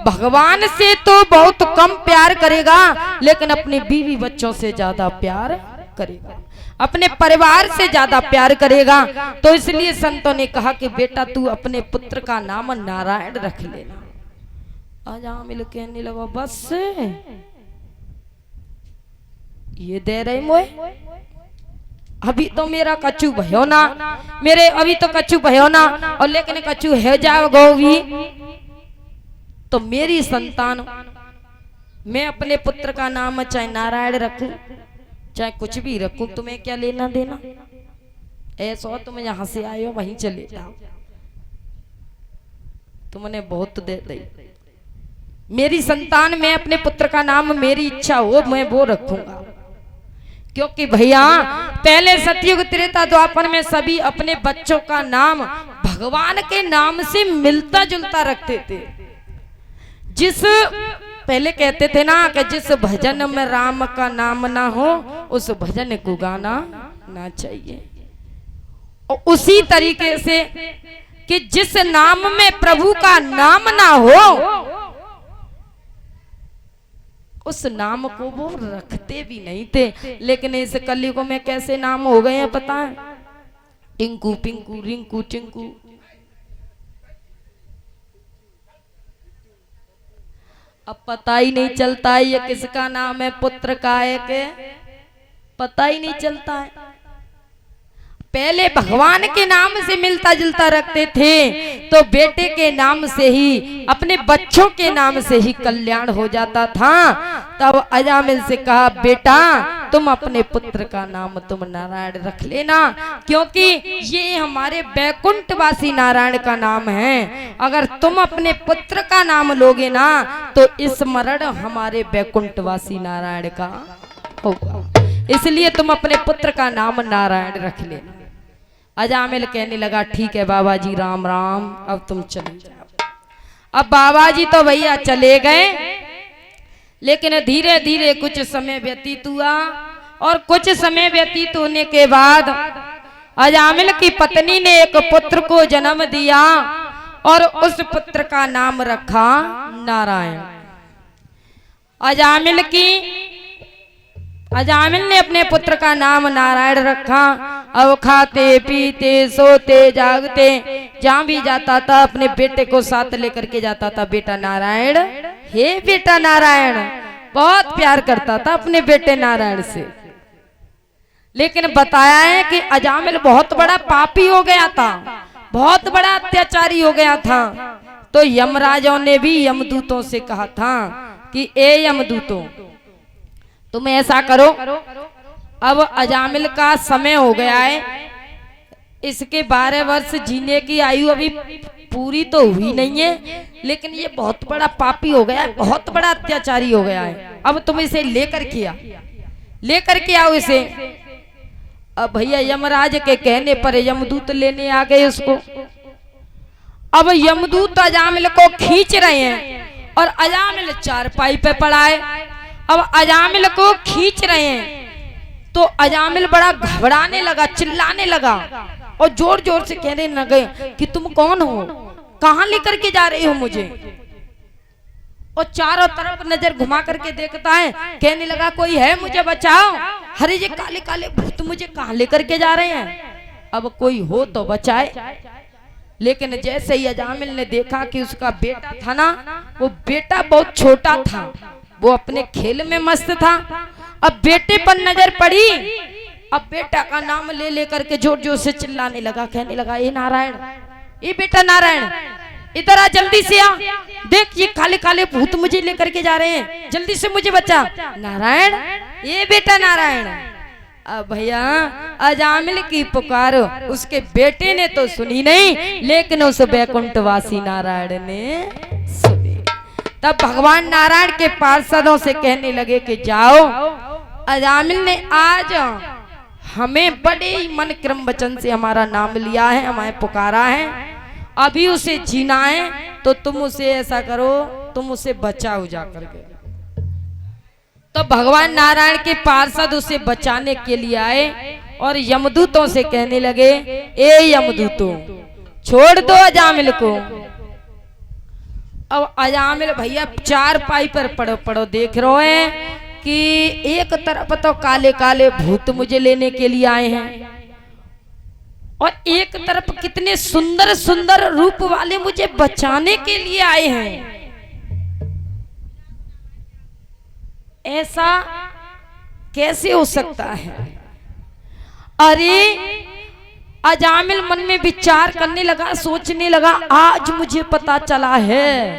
भगवान से तो बहुत कम प्यार करेगा, लेकिन अपने बीवी बच्चों से ज्यादा प्यार करेगा, अपने परिवार से ज्यादा प्यार करेगा। तो इसलिए संतों ने कहा कि बेटा तू अपने पुत्र का नाम नारायण रख लेना। अजामिल कहने लगा बस ये दे रहे मोए, अभी तो मेरा कच्चू भयो ना, मेरे अभी तो कच्चू भयो ना, और लेकिन कच्चू है जाओ गोवी तो मेरी संतान, मैं अपने पुत्र का नाम चाहे नारायण रखूं चाहे कुछ भी रखूं, तुम्हें क्या लेना देना। ऐसा तुम यहां से आए हो वहीं चले जाओ, तुमने बहुत दे दी। मेरी संतान, मैं अपने पुत्र का नाम मेरी इच्छा हो मैं वो रखूंगा, क्योंकि भैया पहले सतयुग त्रेता द्वापर में सभी अपने बच्चों का नाम भगवान के नाम से मिलता जुलता रखते थे। जिस पहले कहते थे ना कि जिस भजन में राम का नाम ना हो उस भजन को गाना ना चाहिए, और उसी तरीके से कि जिस नाम में प्रभु का नाम ना हो उस नाम को वो रखते भी नहीं थे। लेकिन इस कलयुग में कैसे नाम हो गए हैं पता है, टिंकू पिंकू रिंकू टिंकू, अब पता ही नहीं चलता है ये किसका नाम है, पुत्र का है के पता ही नहीं चलता है। पहले भगवान के नाम से मिलता जुलता रखते थे, तो बेटे के नाम से ही अपने बच्चों के नाम से ही कल्याण हो जाता था। तब अजामिल से कहा बेटा तुम अपने पुत्र का नाम तुम नारायण रख लेना, क्योंकि ये हमारे बैकुंठवासी नारायण का नाम है। अगर तुम अपने पुत्र का नाम लोगे ना तो स्मरण हमारे बैकुंठवासी नारायण का होगा, इसलिए तुम अपने पुत्र का नाम नारायण रख लेना। अजामिल कहने लगा ठीक है बाबा जी राम राम, अब तुम चले जाओ। अब बाबा जी तो भैया चले गए। लेकिन धीरे धीरे कुछ समय व्यतीत हुआ और कुछ समय व्यतीत होने के बाद अजामिल की पत्नी ने एक पुत्र को जन्म दिया और उस पुत्र का नाम रखा नारायण। अजामिल ने अपने पुत्र का नाम नारायण रखा। अब खाते पीते सोते जागते जहां भी जाता था अपने बेटे को साथ लेकर के जाता था, बेटा नारायण, हे बेटा नारायण, बहुत प्यार करता था अपने बेटे नारायण से। लेकिन बताया है कि अजामिल बहुत बड़ा पापी हो गया था, बहुत बड़ा अत्याचारी हो गया था। तो यमराजों ने भी यमदूतों से कहा था कि ए यमदूतों, तुम ऐसा करो, अब अजामिल का समय हो गया है, इसके 12 वर्ष जीने की आयु अभी पूरी तो हुई नहीं है, लेकिन ये बहुत बड़ा पापी हो गया है, बहुत बड़ा अत्याचारी हो गया है। अब तुम इसे लेकर के आओ इसे। अब भैया यमराज के कहने पर यमदूत लेने आ गए उसको। अब यमदूत अजामिल को खींच रहे हैं और अजामिल चारपाई पे पड़ा है। अब अजामिल को खींच रहे हैं तो अजामिल बड़ा घबराने लगा, चिल्लाने लगा और जोर जोर से कहने लगे कि तुम कौन हो, कहां लेकर के जा रहे हो मुझे। और चारों तरफ नजर घुमा करके देखता है, कहने लगा कोई है, मुझे बचाओ, अरे ये काले काले भूत मुझे कहां लेकर के जा रहे हैं, अब कोई हो तो बचाए। लेकिन जैसे ही अजामिल ने देखा कि उसका बेटा था ना, वो बेटा बहुत छोटा था, वो अपने खेल में मस्त था। अब बेटे पर नजर पड़ी, अब बेटा का नाम ले लेकर के जोर जोर से चिल्लाने लगा, कहने लगा ये नारायण, ये बेटा नारायण, इधर आ, जल्दी से आ, देख ये काले काले भूत मुझे लेकर के जा रहे हैं, जल्दी से मुझे बचा। नारायण, ये बेटा नारायण। अब भैया अजामिल की पुकार उसके बेटे ने तो सुनी नहीं, लेकिन उस बैकुंठवासी नारायण ने सुनी। तब भगवान नारायण के पार्षदों से कहने लगे कि जाओ, अजामिल ने आज हमें बड़े ही मन क्रम वचन से हमारा नाम लिया है, हमें पुकारा है, अभी उसे जीना है, तो तुम उसे ऐसा करो, तुम उसे बचाओ जाकर के। तो भगवान नारायण के पार्षद उसे बचाने के लिए आए और यमदूतों से कहने लगे, ए यमदूतों, छोड़ दो अजामिल को। अब अजामिल भैया चारपाई पर पड़ो पड़ो देख रहे हैं कि एक तरफ तो काले काले भूत मुझे लेने के लिए आए हैं और एक तरफ कितने सुंदर सुंदर रूप वाले मुझे बचाने के लिए आए हैं। ऐसा कैसे हो सकता है? अरे अजामिल मन में विचार करने लगा, सोचने लगा, आज मुझे पता चला है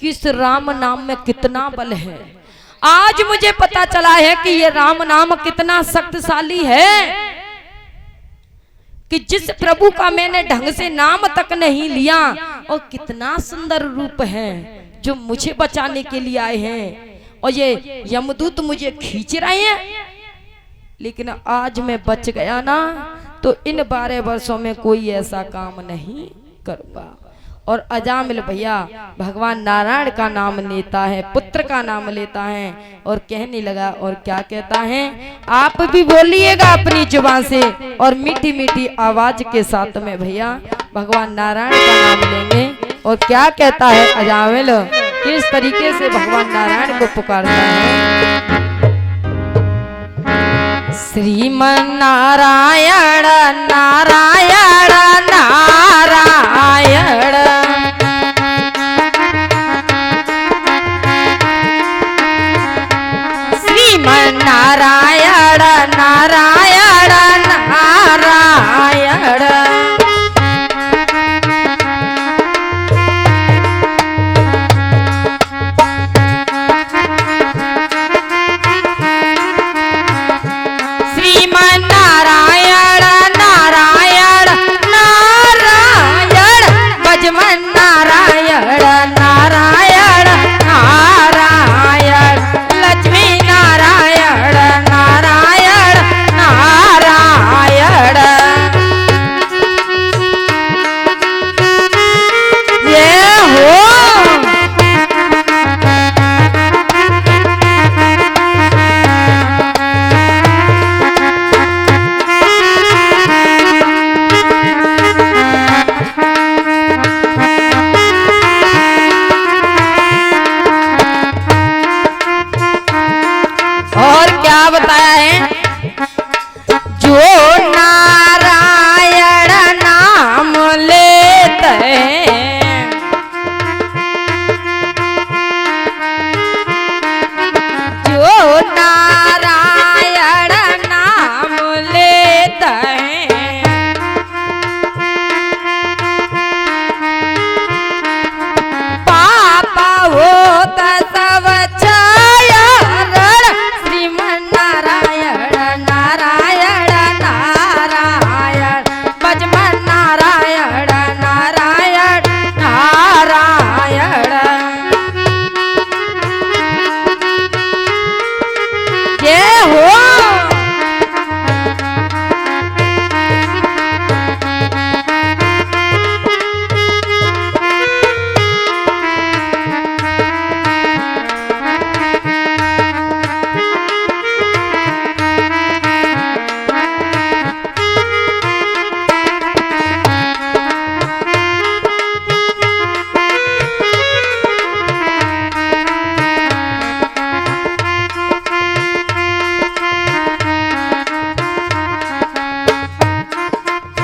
कि इस राम नाम में कितना बल है, आज मुझे पता चला है कि ये राम नाम कितना शक्तिशाली है, कि जिस प्रभु का मैंने ढंग से नाम तक नहीं लिया और कितना सुंदर रूप है जो मुझे बचाने के लिए आए हैं, और ये यमदूत मुझे खींच रहे हैं, लेकिन आज मैं बच गया ना तो इन 12 वर्षों में कोई ऐसा काम नहीं करूंगा। और अजामिल भैया भगवान नारायण का नाम लेता है, पुत्र का नाम लेता है और कहने लगा, और क्या कहता है, आप भी बोलिएगा अपनी जुबान से और मीठी मीठी आवाज के साथ में भैया भगवान नारायण का नाम लेंगे। और क्या कहता है अजामिल, किस तरीके से भगवान नारायण को पुकारता है। श्रीमन नारायण नारायण नारायण, श्रीमन नारायण नारायण नारायण, श्रीमन नारायण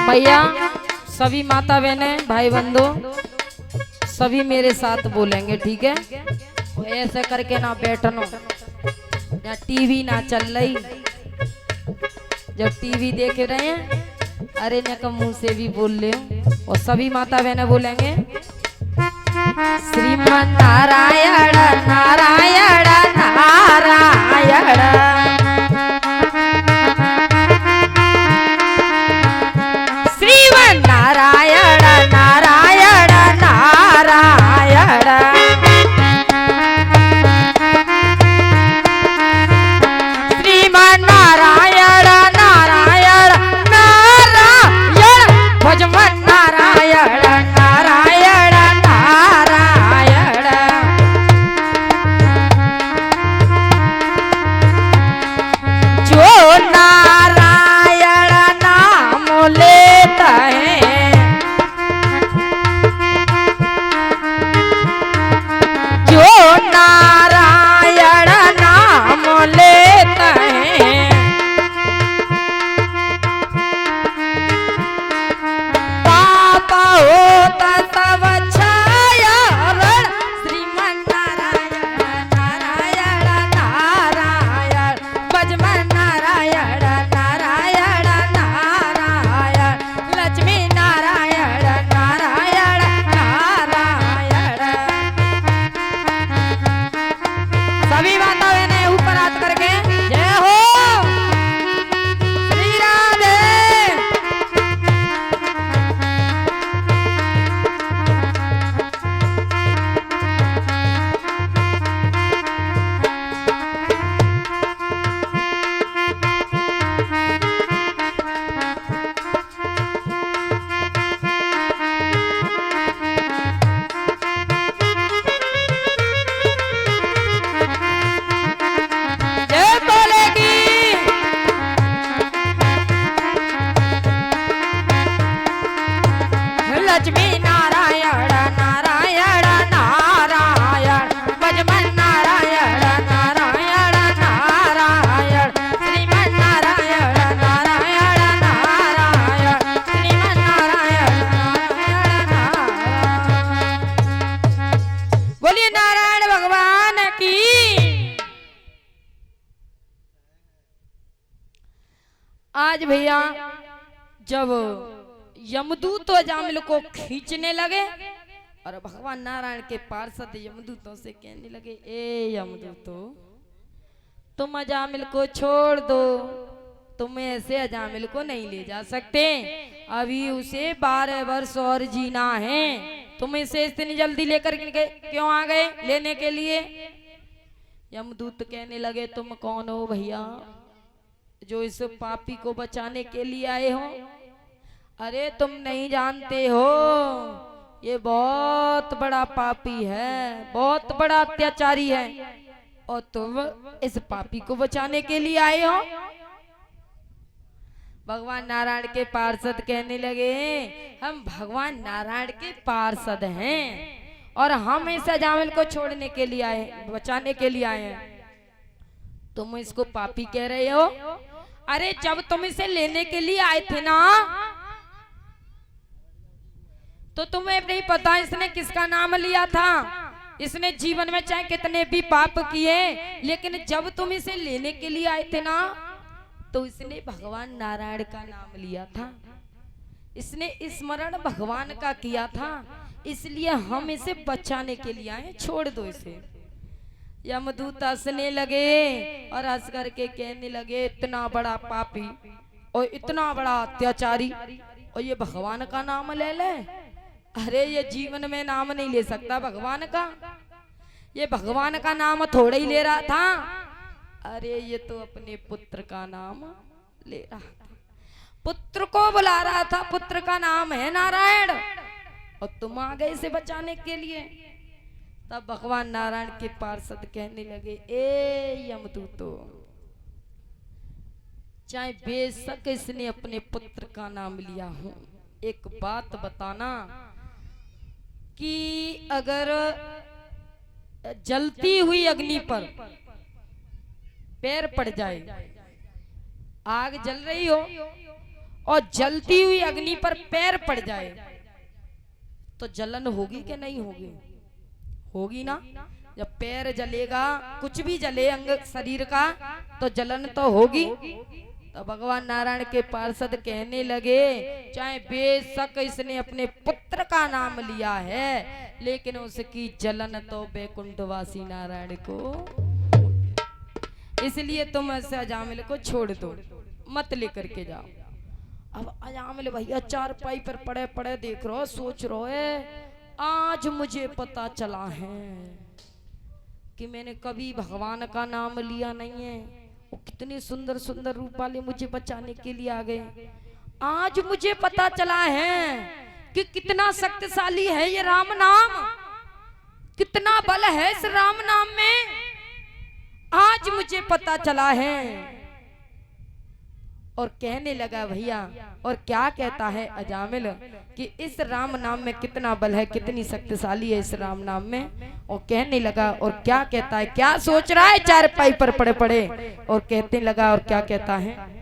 भैया सभी माता बहने भाई बंधु सभी मेरे साथ बोलेंगे, ठीक है? ऐसे करके ना बैठनो, ना टीवी ना चल रही, जब टीवी देख रहे हैं अरे न का मुंह से भी बोल ले। और सभी माता बहने बोलेंगे श्रीमन नारायण नारायण नारायण, श्रीमन नारायण नारायण नारायण, श्रीमन नारायण नारायण नारायण, भजमन नारायण नारायण नारायण। जो नारायण नाम लेता है, जो नारायण नाम लेता है, पाप होता तब छायावरण, श्रीमन नारायण नारायण नारायण, भजमन नारायण नारायण नारायण, लक्ष्मी नारायण नारायण नारायण। सभी माता बहने ऊपर हाथ करके जय हो श्री राधे। जय बोलेगी लक्ष्मी नारायण नारायण नारायण, भजमन नारायण नारायण नारायण, श्रीमन नारायण नारायण नारायण, श्रीमन नारायण नारायण नारायण। बोलिए नारायण भगवान की। आज भैया जब यमदूत अजामिल को खींचने लगे और भगवान नारायण के पार्षद यमदूतों से कहने लगे ए यमदूतों, तुम अजामिल को छोड़ दो, तुम ऐसे अजामिल को नहीं ले जा सकते, अभी उसे 12 वर्ष और जीना है, तुम इसे इतनी जल्दी लेकर क्यों आ गए लेने के लिए? यमदूत कहने लगे तुम कौन हो भैया जो इस पापी को बचाने के लिए आए हो? अरे तुम नहीं जानते हो ये बहुत बड़ा पापी है, बहुत बड़ा अत्याचारी है, और तुम इस पापी को बचाने के लिए आए हो। भगवान नारायण के पार्षद कहने लगे हम भगवान नारायण के पार्षद हैं और हम इस अजामिल को छोड़ने के लिए आए, बचाने के लिए आए हैं, तुम इसको पापी कह रहे हो? अरे जब तुम इसे लेने के लिए आए थे ना, तो तुम्हें नहीं पता इसने किसका नाम लिया था? इसने जीवन में चाहे कितने भी पाप किए, लेकिन जब तुम इसे लेने के लिए आए थे ना, तो इसने भगवान नारायण का नाम लिया था, इसने स्मरण भगवान का किया था, इसलिए हम इसे बचाने के लिए आए, छोड़ दो इसे। यमदूत हंसने लगे और हंस करके कहने लगे इतना बड़ा पापी और इतना बड़ा अत्याचारी और ये भगवान का नाम ले ले? अरे ये जीवन में नाम नहीं ले सकता भगवान का, ये भगवान का नाम थोड़ा ही ले रहा था, अरे ये तो अपने पुत्र का नाम ले रहा था, पुत्र को बुला रहा था, पुत्र का नाम है नारायण, और तुम आ गए इसे बचाने के लिए। तब भगवान नारायण के पार्षद कहने लगे ए यमदूतो, चाहे बेशक इसने अपने पुत्र का नाम लिया हो, एक बात बताना कि अगर जलती हुई अग्नि पर पैर पड़ जाए, आग जल रही हो और जलती हुई अग्नि पर पैर पड़ जाए तो जलन होगी कि नहीं होगी? होगी ना। जब पैर जलेगा, कुछ भी जले अंग शरीर का, तो जलन तो होगी। तो भगवान नारायण के पार्षद कहने लगे, चाहे बेशक इसने अपने पुत्र का नाम लिया है, लेकिन उसकी जलन तो बैकुंठवासी नारायण को, इसलिए तुम ऐसे अजामिल को छोड़ दो, मत लेकर के जाओ। अब अजामिल भैया चारपाई पर पड़े पड़े देख रहे हो, सोच रहे है, आज मुझे पता चला है कि मैंने कभी भगवान का नाम लिया नहीं है। वो कितने सुंदर सुंदर रूप वाले मुझे बचाने के लिए आ गए। आज मुझे पता चला है कि कितना शक्तिशाली है ये राम नाम, कितना बल है इस राम नाम में, आज मुझे पता चला है। और कहने लगा भैया, और क्या कहता है अजामिल कि इस राम नाम में कितना बल है, कितनी शक्तिशाली है इस राम नाम में। और कहने लगा, और क्या कहता है, क्या सोच रहा है चारपाई पर पड़े पड़े, और कहने लगा, और क्या कहता है,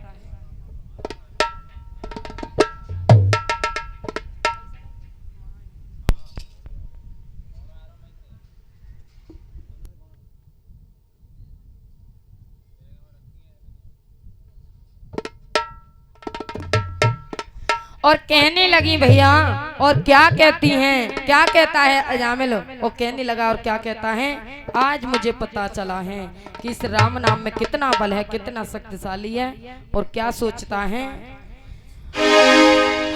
और कहने लगी भैया, और क्या कहती हैं, क्या कहता है अजामिल। और कहने लगा, और क्या कहता है, आज मुझे पता चला है कि इस राम नाम में कितना बल है, कितना शक्तिशाली है। और क्या सोचता है,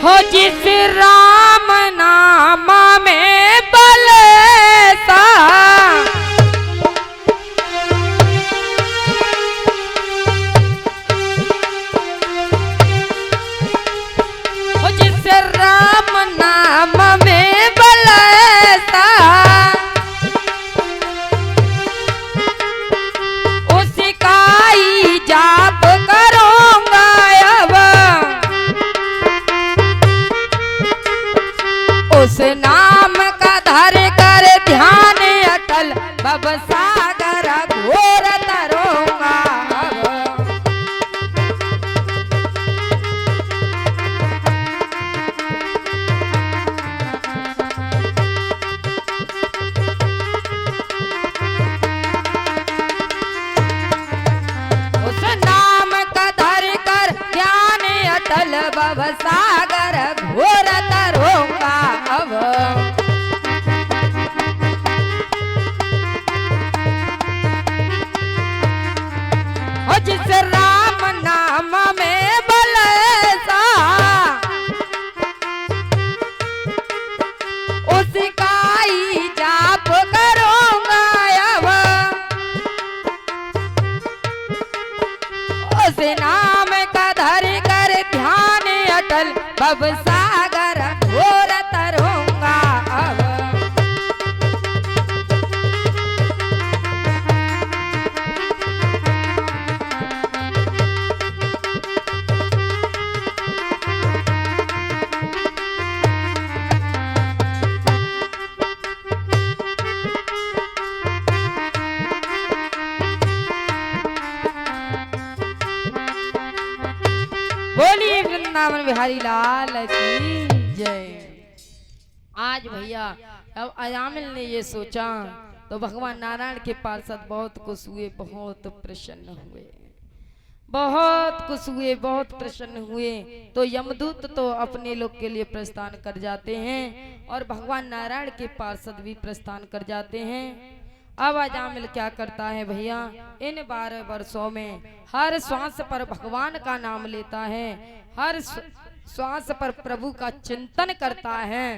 हो जिस राम नाम में बल सा, राम नाम में बल सा, उसका ही जाप करूंगा अब, उस नाम का धर कर ध्यान अटल भव सागर घोर तरूंगा। भव सागर घोर तरूंगा अब, और जिस राम नाम में बल सा, उसका ही जाप करूंगा अब, उस नाम का धर कर ध्यान अटल भव सागर घोर तरूंगा अब। बोलिए वृंदावन बिहारी लाल की जय। आज भैया अब अजामिल ने ये सोचा तो भगवान नारायण के पार्षद बहुत खुश हुए, बहुत प्रसन्न हुए, बहुत खुश हुए, बहुत प्रसन्न हुए। तो यमदूत तो अपने लोग के लिए प्रस्थान कर जाते हैं और भगवान नारायण के पार्षद भी प्रस्थान कर जाते हैं। अब अजामिल क्या करता है भैया, इन 12 वर्षों में हर श्वास पर भगवान का नाम लेता है, हर श्वास पर प्रभु का चिंतन करता है,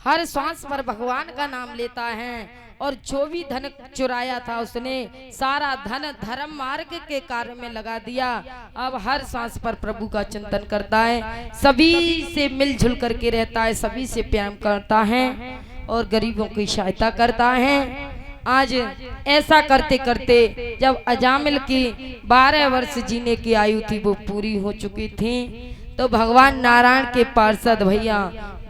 हर श्वास पर भगवान का नाम लेता है। और जो भी धन चुराया था उसने सारा धन धर्म मार्ग के कार्य में लगा दिया। अब हर सांस पर प्रभु का चिंतन करता है, सभी से मिलजुल करके रहता है, सभी से प्रेम करता है और गरीबों की सहायता करता है। आज ऐसा करते करते जब अजामिल की 12 वर्ष जीने की आयु थी वो पूरी हो चुकी थी, तो भगवान नारायण के पार्षद भैया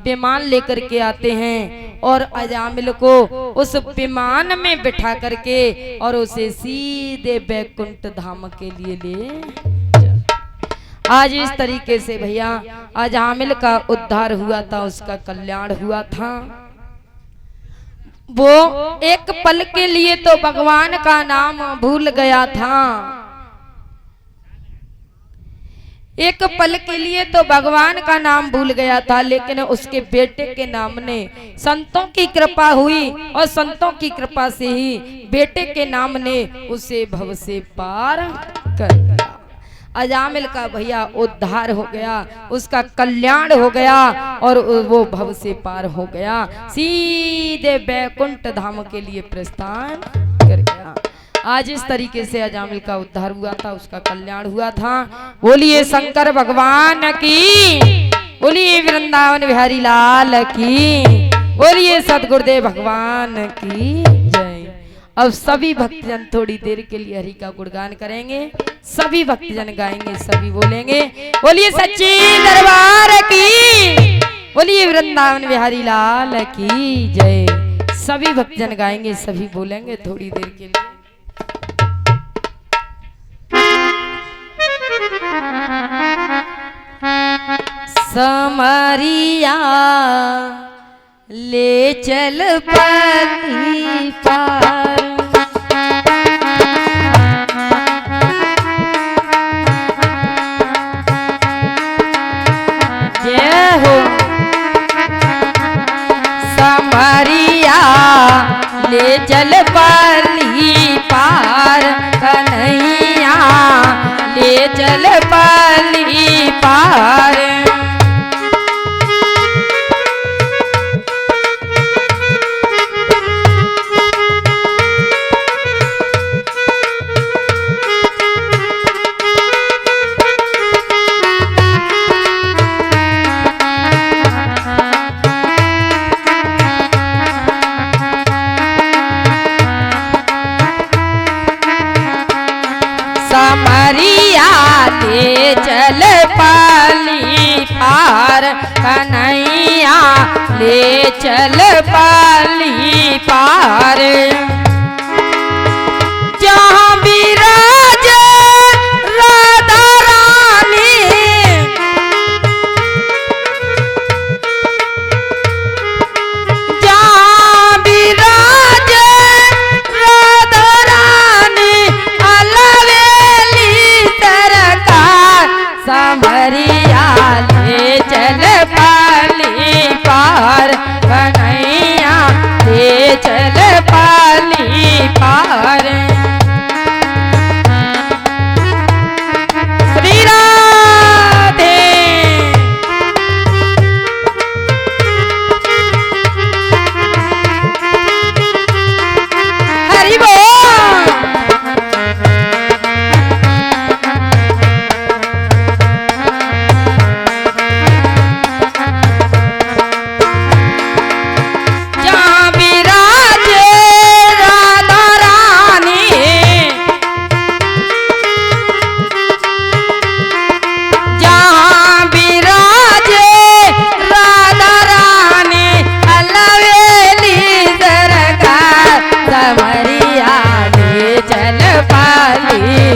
विमान लेकर के आते हैं और अजामिल को उस विमान में बिठा करके और उसे सीधे बैकुंठ धाम के लिए ले। आज इस तरीके से भैया आज आमिल का उद्धार हुआ था, उसका कल्याण हुआ था। वो एक पल के लिए तो भगवान का नाम भूल गया था, एक पल के लिए तो भगवान का नाम भूल गया था, लेकिन उसके बेटे के नाम ने संतों की कृपा हुई और संतों की कृपा से ही बेटे के नाम ने उसे भव से पार कर दिया। अजामिल का भैया उद्धार हो गया, उसका कल्याण हो गया और वो भव से पार हो गया, सीधे बैकुंठ धाम के लिए प्रस्थान कर गया। आज इस तरीके से अजामिल का उद्धार हुआ था, उसका कल्याण हुआ था। बोलिए शंकर भगवान की, बोलिए वृंदावन बिहारी लाल की, बोलिए सतगुरुदेव भगवान की जय। अब सभी भक्तजन थोड़ी देर के लिए हरि का गुणगान करेंगे, सभी भक्तजन गाएंगे, सभी बोलेंगे बोलिए सच्चे दरबार की, बोलिए वृंदावन बिहारी लाल की जय। सभी भक्तजन गाएंगे, सभी बोलेंगे थोड़ी देर के लिए। समरिया ले चल पति पार, जय हो समरिया ले चल पति पार, कन्हैया ले चल पति पार। समरिया ले चल पाली पार, कन्हैया ले चल पाली पार। जहाँ विराज राधा रानी, जहाँ विराज राधा रानी, समरिया ले चल पाली पार, कन्हैया ले चल पाली पार। श्री राधे हरि बोल।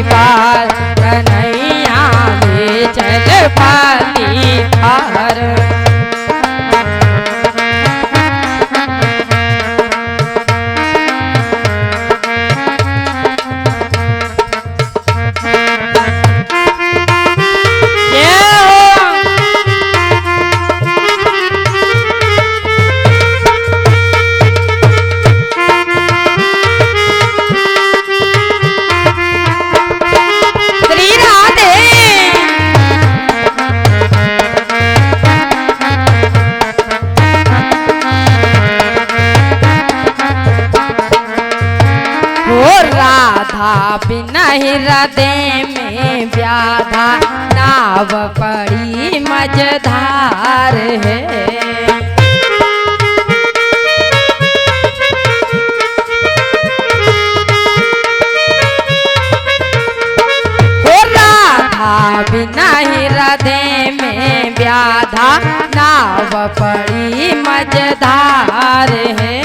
पार, कन्हैया ले चल पाली पार। बिना हृदय में व्याधा, नाव पड़ी मझधार है। हो राधा बिना हृदय में व्याधा, नाव पड़ी मझधार है।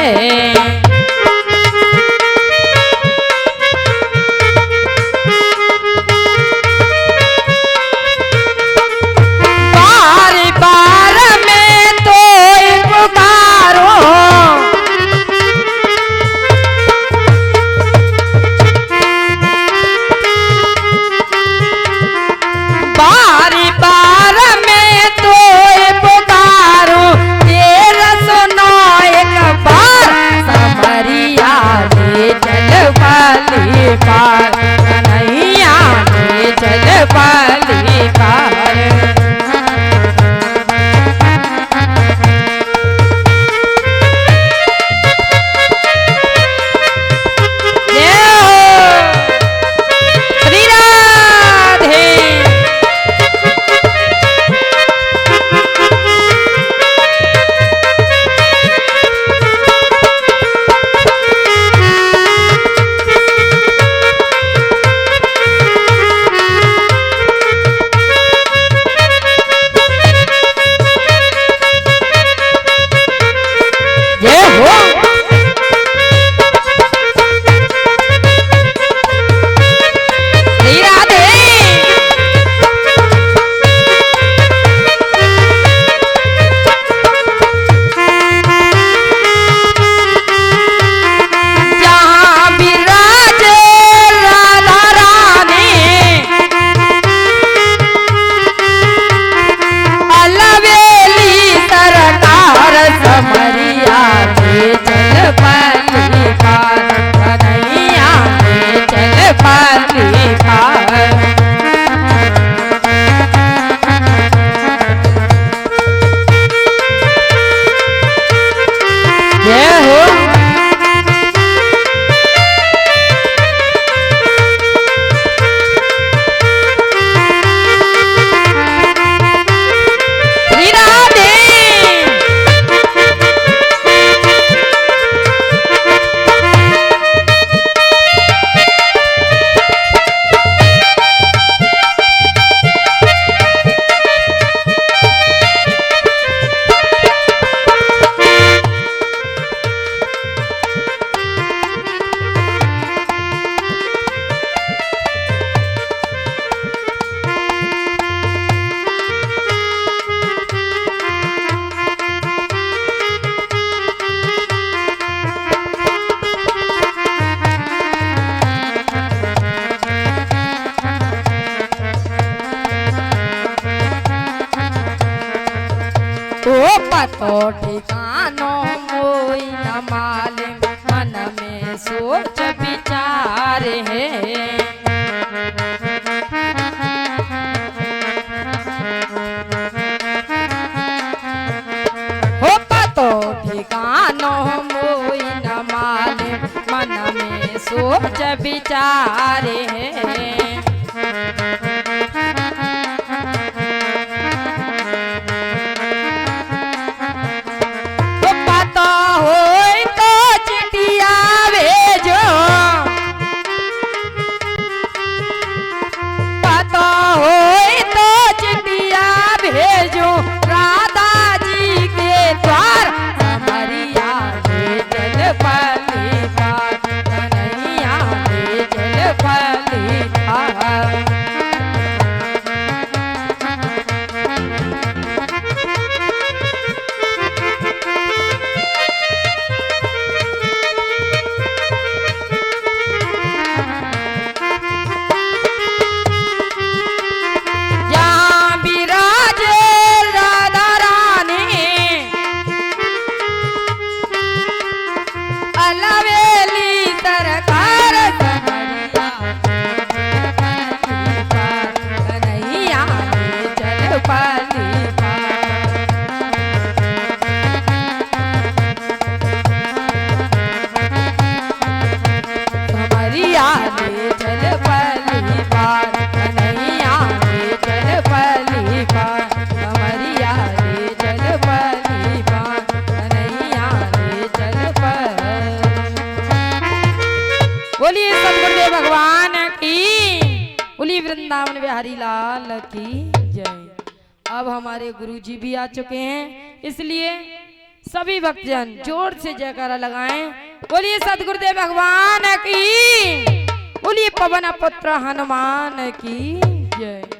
ओ पतो ठिकानो मोई न मालूम, मन में सोच विचार है। हो पतो ठिकानो मोई न मालूम, मन में सोच विचार है। बोलिए सतगुरुदेव भगवान की, बोलिए वृंदावन बिहारी लाल की जय। अब हमारे गुरुजी भी आ चुके हैं, इसलिए सभी भक्तजन जोर से जयकारा लगाएं। बोलिए सतगुरुदेव भगवान की, बोलिए पवन पुत्र हनुमान की जय।